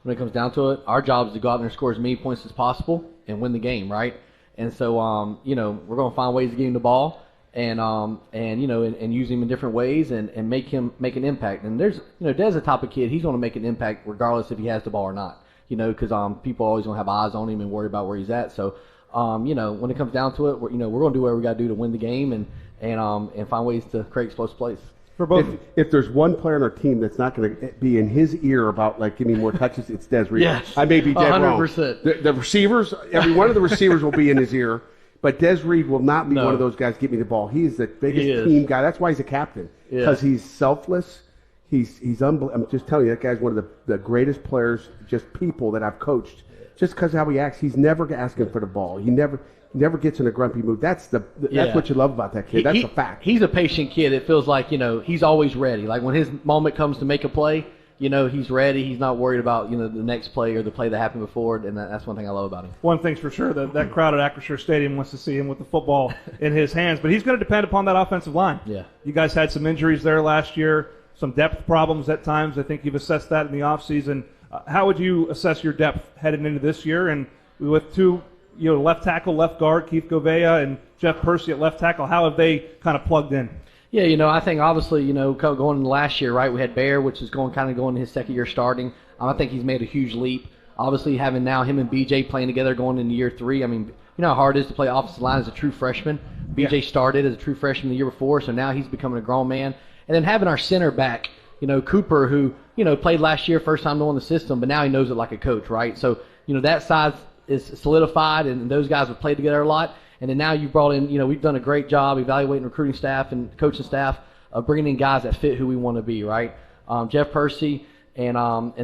when it comes down to it, our job is to go out there and score as many points as possible and win the game, right? And so, we're going to find ways to get him the ball and use him in different ways and make him make an impact. And there's, Des a type of kid, he's going to make an impact regardless if he has the ball or not, because people always going to have eyes on him and worry about where he's at. So when it comes down to it, we're going to do whatever we got to do to win the game and find ways to create explosive plays. For both. If there's one player on our team that's not going to be in his ear about give me more touches, it's Des Reed. Yes. I may be dead 100%. wrong. The receivers, every one of the receivers will be in his ear, but Des Reed will not be one of those guys. Give me the ball. He is the biggest team guy. That's why he's a captain, because he's selfless. He's unbelievable. I'm just telling you, that guy's one of the greatest players, just people that I've coached. Just because of how he acts, he's never asking for the ball. He never gets in a grumpy mood. That's what you love about that kid. That's a fact. He's a patient kid. It feels like, he's always ready. Like when his moment comes to make a play, he's ready. He's not worried about, the next play or the play that happened before, and that's one thing I love about him. One thing's for sure, that crowd at Acrisure Stadium wants to see him with the football in his hands, but he's going to depend upon that offensive line. Yeah. You guys had some injuries there last year, some depth problems at times. I think you've assessed that in the offseason. How would you assess your depth heading into this year? And with two, left tackle, left guard, Keith Govea and Jeff Percy at left tackle, how have they kind of plugged in? Yeah, I think obviously, going into last year, right, we had Bear, which is going into his second year starting. I think he's made a huge leap. Obviously, having now him and BJ playing together going into year 3, I mean, you know how hard it is to play offensive line as a true freshman. BJ started as a true freshman the year before, so now he's becoming a grown man. And then having our center back, Cooper, who, played last year, first time knowing the system, but now he knows it like a coach, right? So, that side is solidified, and those guys have played together a lot. And then now you brought in, we've done a great job evaluating recruiting staff and coaching staff of bringing in guys that fit who we want to be, right? Jeff Percy and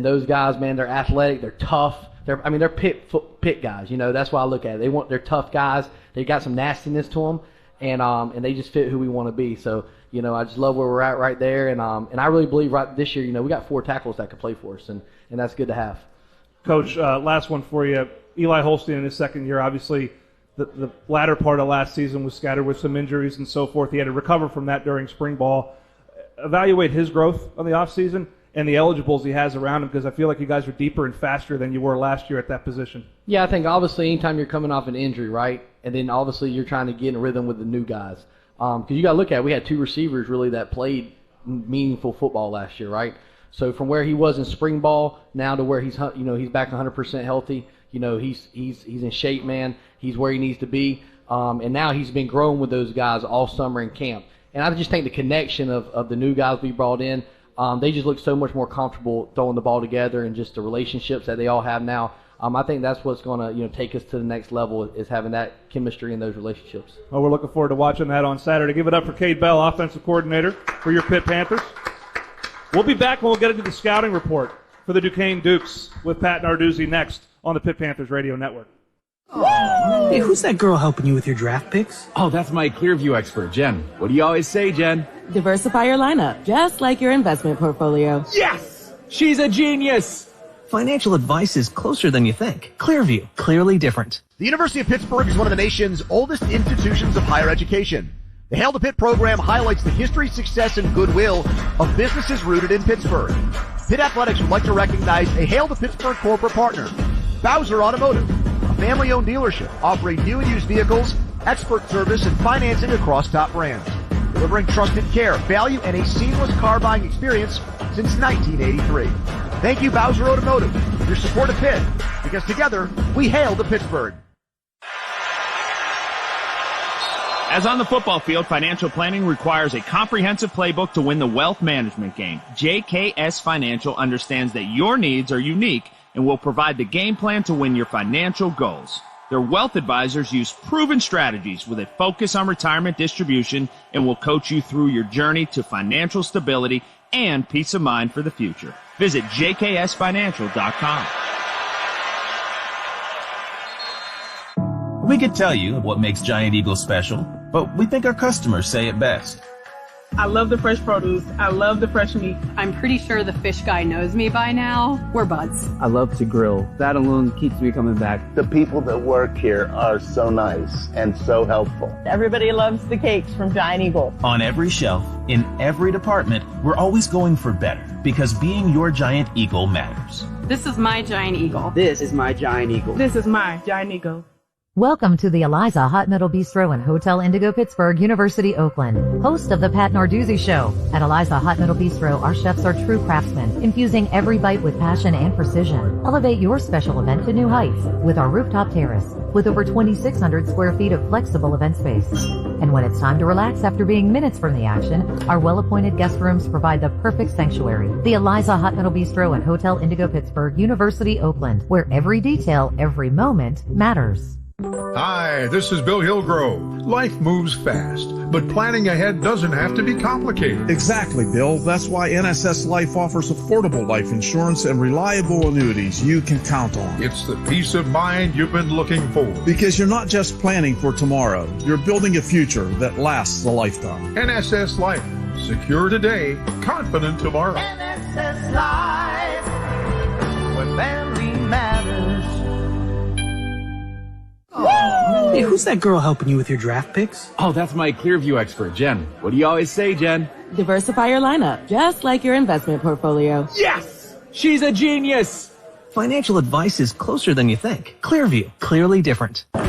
those guys, man, they're athletic, they're tough. They're Pitt guys, that's why I look at it. They're tough guys. They got some nastiness to them, and they just fit who we want to be. So, I just love where we're at right there, and I really believe right this year, we got 4 tackles that can play for us, and that's good to have. Coach, last one for you. Eli Holstein in his second year, obviously the latter part of last season was scattered with some injuries and so forth. He had to recover from that during spring ball. Evaluate his growth on the offseason and the eligibles he has around him, because I feel like you guys are deeper and faster than you were last year at that position. Yeah, I think obviously anytime you're coming off an injury, right, and then obviously you're trying to get in rhythm with the new guys. Because you got to look at it, we had 2 receivers really that played meaningful football last year, right? So from where he was in spring ball now to where he's back 100% healthy. He's in shape, man. He's where he needs to be. And now he's been growing with those guys all summer in camp. And I just think the connection of the new guys we brought in, they just look so much more comfortable throwing the ball together, and just the relationships that they all have now. I think that's what's going to take us to the next level, is having that chemistry in those relationships. Well, we're looking forward to watching that on Saturday. Give it up for Cade Bell, offensive coordinator for your Pitt Panthers. We'll be back when we'll get into the scouting report for the Duquesne Dukes with Pat Narduzzi next on the Pitt Panthers Radio Network. Hey, who's that girl helping you with your draft picks? Oh, that's my Clearview expert, Jen. What do you always say, Jen? Diversify your lineup, just like your investment portfolio. Yes! She's a genius! Financial advice is closer than you think. Clearview, clearly different. The University of Pittsburgh is one of the nation's oldest institutions of higher education. The Hail to Pitt program highlights the history, success, and goodwill of businesses rooted in Pittsburgh. Pitt Athletics would like to recognize a Hail to Pittsburgh corporate partner, Bowser Automotive, a family-owned dealership offering new and used vehicles, expert service, and financing across top brands, delivering trusted care, value, and a seamless car buying experience since 1983. Thank you, Bowser Automotive, for your support of Pitt, because together we hail to Pittsburgh. As on the football field, financial planning requires a comprehensive playbook to win the wealth management game. JKS Financial understands that your needs are unique and will provide the game plan to win your financial goals. Their wealth advisors use proven strategies with a focus on retirement distribution and will coach you through your journey to financial stability and peace of mind for the future. Visit jksfinancial.com. We could tell you what makes Giant Eagle special, but we think our customers say it best. I love the fresh produce. I love the fresh meat. I'm pretty sure the fish guy knows me by now. We're buds. I love to grill. That alone keeps me coming back. The people that work here are so nice and so helpful. Everybody loves the cakes from Giant Eagle. On every shelf, in every department, we're always going for better, because being your Giant Eagle matters. This is my Giant Eagle. This is my Giant Eagle. This is my Giant Eagle. Welcome to the Eliza Hot Metal Bistro and Hotel Indigo Pittsburgh, University, Oakland. Host of the Pat Narduzzi Show. At Eliza Hot Metal Bistro, our chefs are true craftsmen, infusing every bite with passion and precision. Elevate your special event to new heights with our rooftop terrace, with over 2,600 square feet of flexible event space. And when it's time to relax after being minutes from the action, our well-appointed guest rooms provide the perfect sanctuary. The Eliza Hot Metal Bistro and Hotel Indigo Pittsburgh, University, Oakland, where every detail, every moment matters. Hi, this is Bill Hillgrove. Life moves fast, but planning ahead doesn't have to be complicated. Exactly, Bill. That's why NSS Life offers affordable life insurance and reliable annuities you can count on. It's the peace of mind you've been looking for. Because you're not just planning for tomorrow, you're building a future that lasts a lifetime. NSS Life. Secure today, confident tomorrow. NSS Life, where family matters. Hey, who's that girl helping you with your draft picks? Oh, that's my Clearview expert, Jen. What do you always say, Jen? Diversify your lineup, just like your investment portfolio. Yes! She's a genius! Financial advice is closer than you think. Clearview, clearly different. Back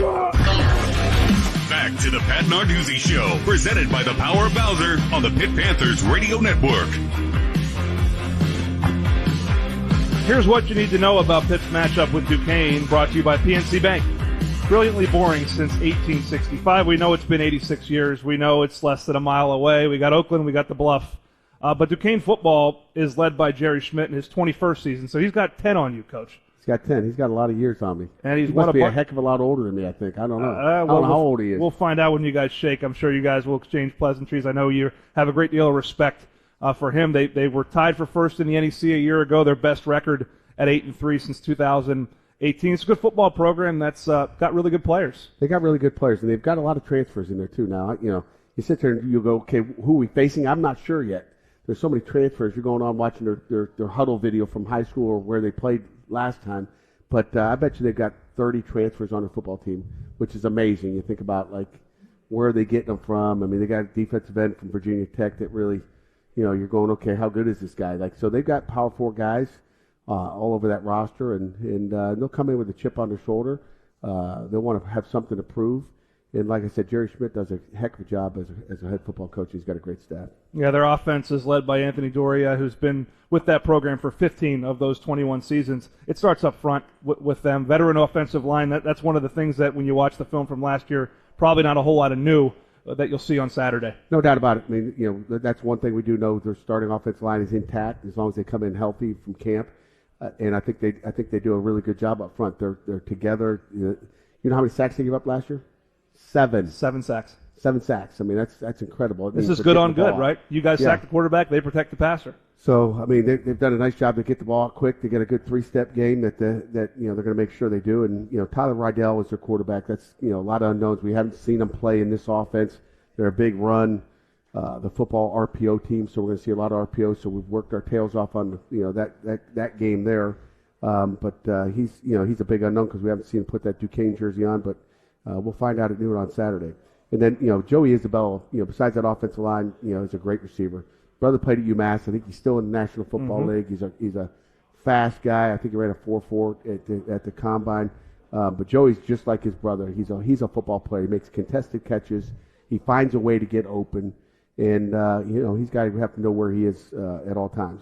to the Pat Narduzzi Show, presented by the Power of Bowser on the Pitt Panthers Radio Network. Here's what you need to know about Pitt's matchup with Duquesne, brought to you by PNC Bank. Brilliantly boring since 1865. We know it's been 86 years. We know it's less than a mile away. We got Oakland, we got the Bluff. But Duquesne football is led by Jerry Schmidt in his 21st season, so he's got 10 on you, Coach. He's got 10. He's got a lot of years on me. And he must be a heck of a lot older than me, I think. I don't know. I don't know how old he is. We'll find out when you guys shake. I'm sure you guys will exchange pleasantries. I know you have a great deal of respect for him. They were tied for first in the NEC a year ago, their best record at 8-3 since 2018. It's a good football program that's got really good players. They got really good players, and they've got a lot of transfers in there, too. Now, you sit there and you go, okay, who are we facing? I'm not sure yet. There's so many transfers. You're going on watching their huddle video from high school or where they played last time. But I bet you they've got 30 transfers on their football team, which is amazing. You think about, where are they getting them from? I mean, they got a defensive end from Virginia Tech that really, you're going, okay, how good is this guy? So they've got Power 4 guys all over that roster, and they'll come in with a chip on their shoulder. They'll want to have something to prove. And like I said, Jerry Schmidt does a heck of a job as a head football coach. He's got a great staff. Yeah, their offense is led by Anthony Doria, who's been with that program for 15 of those 21 seasons. It starts up front with them. Veteran offensive line, that's one of the things that when you watch the film from last year, probably not a whole lot of new that you'll see on Saturday. No doubt about it. I mean, that's one thing we do know. Their starting offensive line is intact as long as they come in healthy from camp. And I think they do a really good job up front. They're together. You know how many sacks they gave up last year? 7 sacks. 7 sacks. I mean, that's incredible. This is good on good, right? You guys sack the quarterback, they protect the passer. So, I mean, they've done a nice job to get the ball out quick, to get a good 3-step game that they're going to make sure they do. And, Tyler Rydell is their quarterback. That's, a lot of unknowns. We haven't seen them play in this offense. They're a big run, the football RPO team, so we're going to see a lot of RPO. So we've worked our tails off on, that game there. But he's a big unknown because we haven't seen him put that Duquesne jersey on, but we'll find out at noon on Saturday. And then, Joey Isabella, besides that offensive line, is a great receiver. Brother played at UMass. I think he's still in the National Football League. He's a fast guy. I think he ran a 4.4 at the combine. But Joey's just like his brother. He's a football player. He makes contested catches. He finds a way to get open. And, he's got to have to know where he is at all times.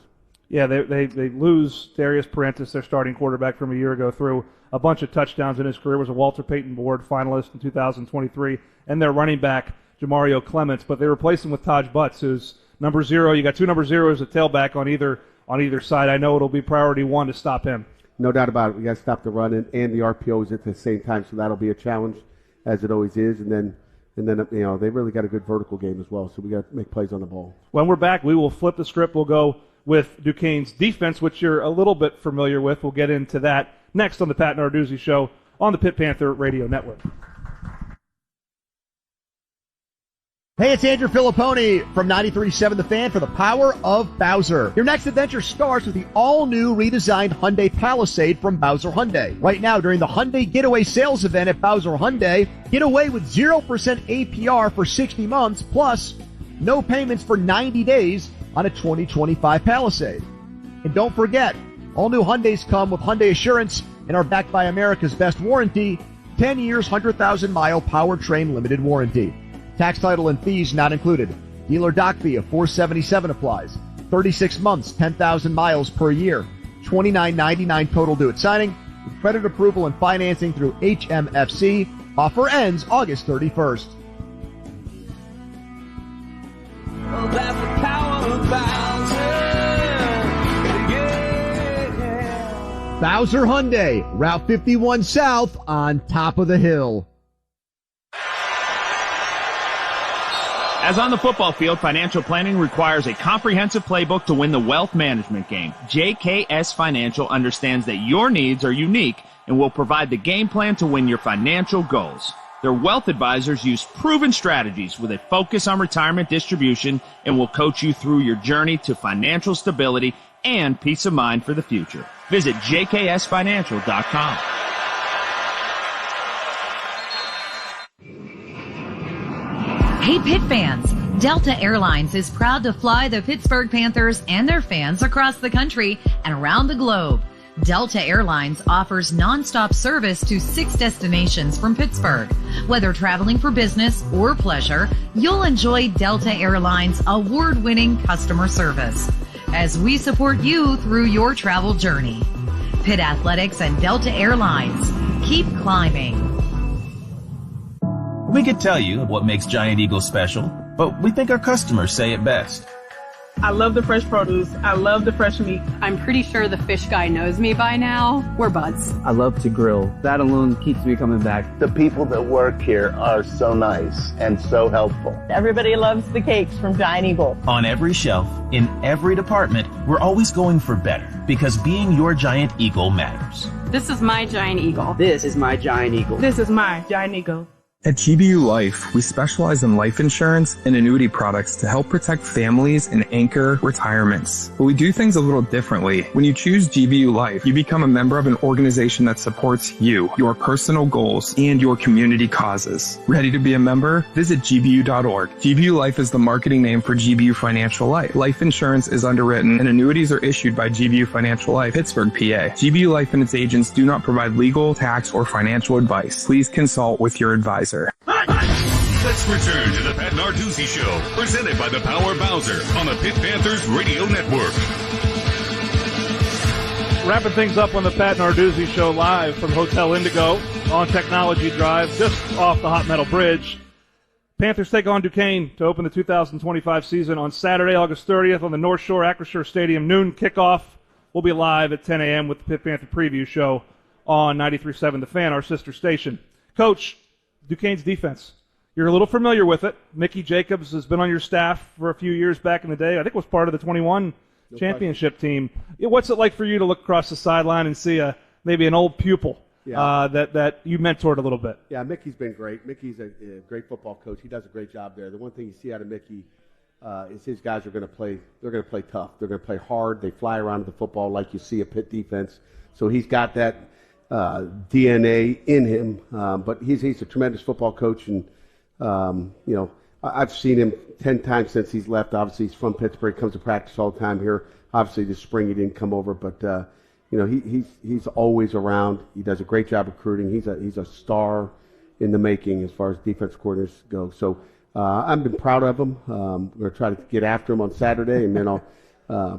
Yeah, they lose Darius Parentis, their starting quarterback from a year ago, through a bunch of touchdowns in his career. Was a Walter Payton Award finalist in 2023. And their running back, Jamario Clements. But they replace him with Taj Butts, who's number 0. You got 2 number 0s at tailback on either side. I know it'll be priority 1 to stop him. No doubt about it. We got to stop the run and the RPOs at the same time, so that'll be a challenge, as it always is. And then they really got a good vertical game as well, so we got to make plays on the ball. When we're back, we will flip the script. We'll go with Duquesne's defense, which you're a little bit familiar with. We'll get into that next on the Pat Narduzzi Show on the Pitt Panther Radio Network. Hey, it's Andrew Filipponi from 93.7 The Fan for the Power of Bowser. Your next adventure starts with the all-new redesigned Hyundai Palisade from Bowser Hyundai. Right now, during the Hyundai Getaway Sales Event at Bowser Hyundai, get away with 0% APR for 60 months, plus no payments for 90 days on a 2025 Palisade. And don't forget, all new Hyundais come with Hyundai Assurance and are backed by America's best warranty. 10 years, 100,000-mile powertrain limited warranty. Tax, title, and fees not included. Dealer doc fee of $477 applies. 36 months, 10,000 miles per year. $29.99 total due at signing. With credit approval and financing through HMFC. Offer ends August 31st. Oh, that's the power of Bowser. Bowser Hyundai, Route 51 South on top of the hill. As on the football field, financial planning requires a comprehensive playbook to win the wealth management game. JKS Financial understands that your needs are unique and will provide the game plan to win your financial goals. Their wealth advisors use proven strategies with a focus on retirement distribution and will coach you through your journey to financial stability and peace of mind for the future. Visit jksfinancial.com. Hey Pitt fans, Delta Airlines is proud to fly the Pittsburgh Panthers and their fans across the country and around the globe. Delta Airlines offers nonstop service to 6 destinations from Pittsburgh. Whether traveling for business or pleasure, you'll enjoy Delta Airlines' award-winning customer service as we support you through your travel journey. Pitt Athletics and Delta Airlines, keep climbing. We could tell you what makes Giant Eagle special, but we think our customers say it best. I love the fresh produce. I love the fresh meat. I'm pretty sure the fish guy knows me by now. We're buds. I love to grill. That alone keeps me coming back. The people that work here are so nice and so helpful. Everybody loves the cakes from Giant Eagle. On every shelf, in every department, we're always going for better because being your Giant Eagle matters. This is my Giant Eagle. This is my Giant Eagle. This is my Giant Eagle. At GBU Life, we specialize in life insurance and annuity products to help protect families and anchor retirements. But we do things a little differently. When you choose GBU Life, you become a member of an organization that supports you, your personal goals, and your community causes. Ready to be a member? Visit gbu.org. GBU Life is the marketing name for GBU Financial Life. Life insurance is underwritten and annuities are issued by GBU Financial Life, Pittsburgh, PA. GBU Life and its agents do not provide legal, tax, or financial advice. Please consult with your advisor. Let's return to the Pat Narduzzi Show, presented by the Power Bowser on the Pitt Panthers Radio Network. Wrapping things up on the Pat Narduzzi Show live from Hotel Indigo on Technology Drive, just off the Hot Metal Bridge. Panthers take on Duquesne to open the 2025 season on Saturday, August 30th on the North Shore Acrisure Stadium, noon kickoff. We'll be live at 10 a.m. with the Pitt Panther preview show on 93.7 The Fan, our sister station. Coach, Duquesne's defense. You're a little familiar with it. Mickey Jacobs has been on your staff for a few years back in the day. I think was part of the 21 championship team. What's it like for you to look across the sideline and see maybe an old pupil that you mentored a little bit? Yeah, Mickey's been great. Mickey's a great football coach. He does a great job there. The one thing you see out of Mickey is his guys are going to play. They're going to play tough. They're going to play hard. They fly around the football like you see a Pitt defense. So he's got that DNA in him, but he's a tremendous football coach, and I've seen him 10 times since he's left. Obviously, he's from Pittsburgh. He comes to practice all the time here. Obviously, this spring he didn't come over, but he's always around. He does a great job recruiting. He's a star in the making as far as defense coordinators go. So I've been proud of him. We're going to try to get after him on Saturday, and then I'll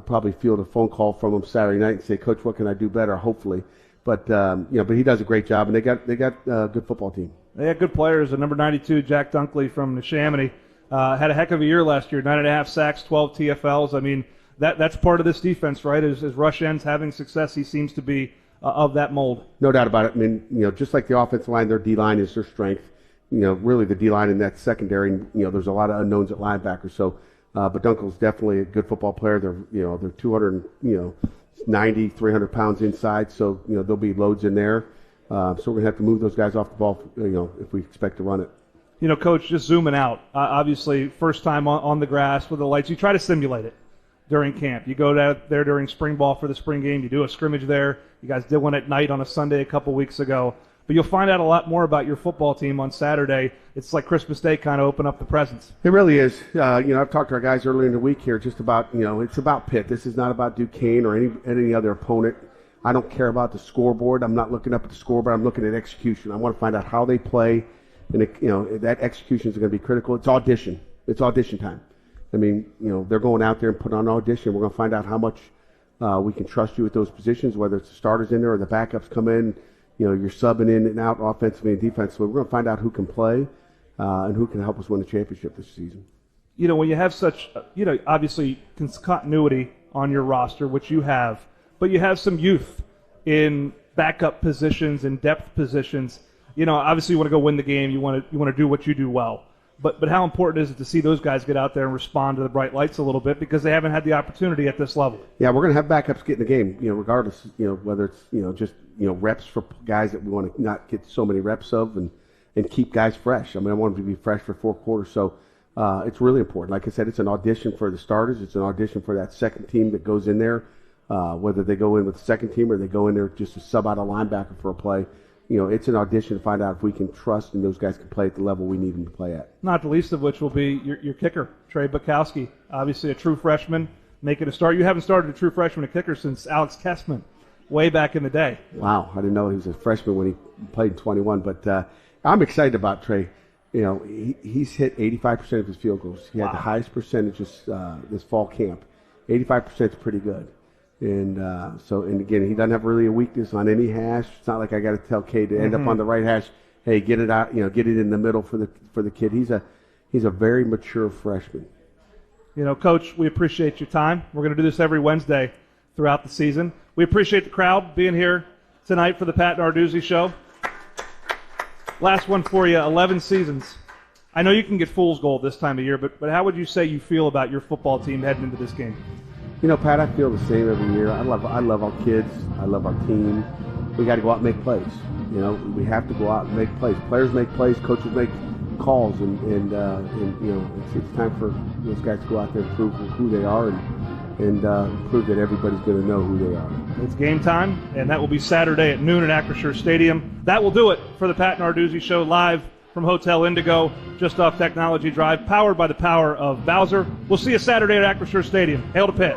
probably field a phone call from him Saturday night and say, Coach, what can I do better? Hopefully. But but he does a great job, and they got a good football team. They had good players. The number 92, Jack Dunkley from Neshaminy, had a heck of a year last year. 9.5 sacks, 12 TFLs. I mean, that's part of this defense, right? As rush ends having success, he seems to be of that mold. No doubt about it. I mean, just like the offensive line, their D line is their strength. Really the D line in that secondary. There's a lot of unknowns at linebacker. So, but Dunkel's definitely a good football player. They're 290, 300 pounds inside, so there'll be loads in there. So we're gonna have to move those guys off the ball, if we expect to run it. Coach, just zooming out. Obviously, first time on the grass with the lights. You try to simulate it during camp. You go down there during spring ball for the spring game. You do a scrimmage there. You guys did one at night on a Sunday a couple weeks ago. But you'll find out a lot more about your football team on Saturday. It's like Christmas Day, kind of open up the presents. It really is. I've talked to our guys earlier in the week here just about, it's about Pitt. This is not about Duquesne or any other opponent. I don't care about the scoreboard. I'm not looking up at the scoreboard. I'm looking at execution. I want to find out how they play, and that execution is going to be critical. It's audition. It's audition time. I mean, they're going out there and putting on an audition. We're going to find out how much we can trust you with those positions, whether it's the starters in there or the backups come in. You're subbing in and out offensively and defensively. We're going to find out who can play and who can help us win the championship this season. When you have such, obviously continuity on your roster, which you have, but you have some youth in backup positions and depth positions. Obviously you want to go win the game. You want to do what you do well. But how important is it to see those guys get out there and respond to the bright lights a little bit because they haven't had the opportunity at this level? Yeah, we're going to have backups get in the game, regardless, whether it's, just, reps for guys that we want to not get so many reps of and keep guys fresh. I mean, I want them to be fresh for 4 quarters. So it's really important. Like I said, it's an audition for the starters. It's an audition for that second team that goes in there, whether they go in with the second team or they go in there just to sub out a linebacker for a play. It's an audition to find out if we can trust and those guys can play at the level we need them to play at. Not the least of which will be your kicker, Trey Bukowski. Obviously a true freshman, making a start. You haven't started a true freshman at kicker since Alex Kessman way back in the day. Wow, I didn't know he was a freshman when he played in 21, but I'm excited about Trey. He's hit 85% of his field goals. He had the highest percentages this fall camp. 85% is pretty good. And and again, he doesn't have really a weakness on any hash. It's not like I got to tell Kay to end up on the right hash. Hey, get it out, get it in the middle for the kid. He's a very mature freshman. Coach, we appreciate your time. We're going to do this every Wednesday throughout the season. We appreciate the crowd being here tonight for the Pat Narduzzi Show. Last one for you, 11 seasons. I know you can get fool's gold this time of year, but how would you say you feel about your football team heading into this game? Pat, I feel the same every year. I love our kids. I love our team. We got to go out and make plays. We have to go out and make plays. Players make plays. Coaches make calls, and it's time for those guys to go out there and prove who they are and prove that everybody's going to know who they are. It's game time, and that will be Saturday at noon at Acrisure Stadium. That will do it for the Pat Narduzzi Show live from Hotel Indigo, just off Technology Drive, powered by the power of Bowser. We'll see you Saturday at Acrisure Stadium. Hail to Pitt.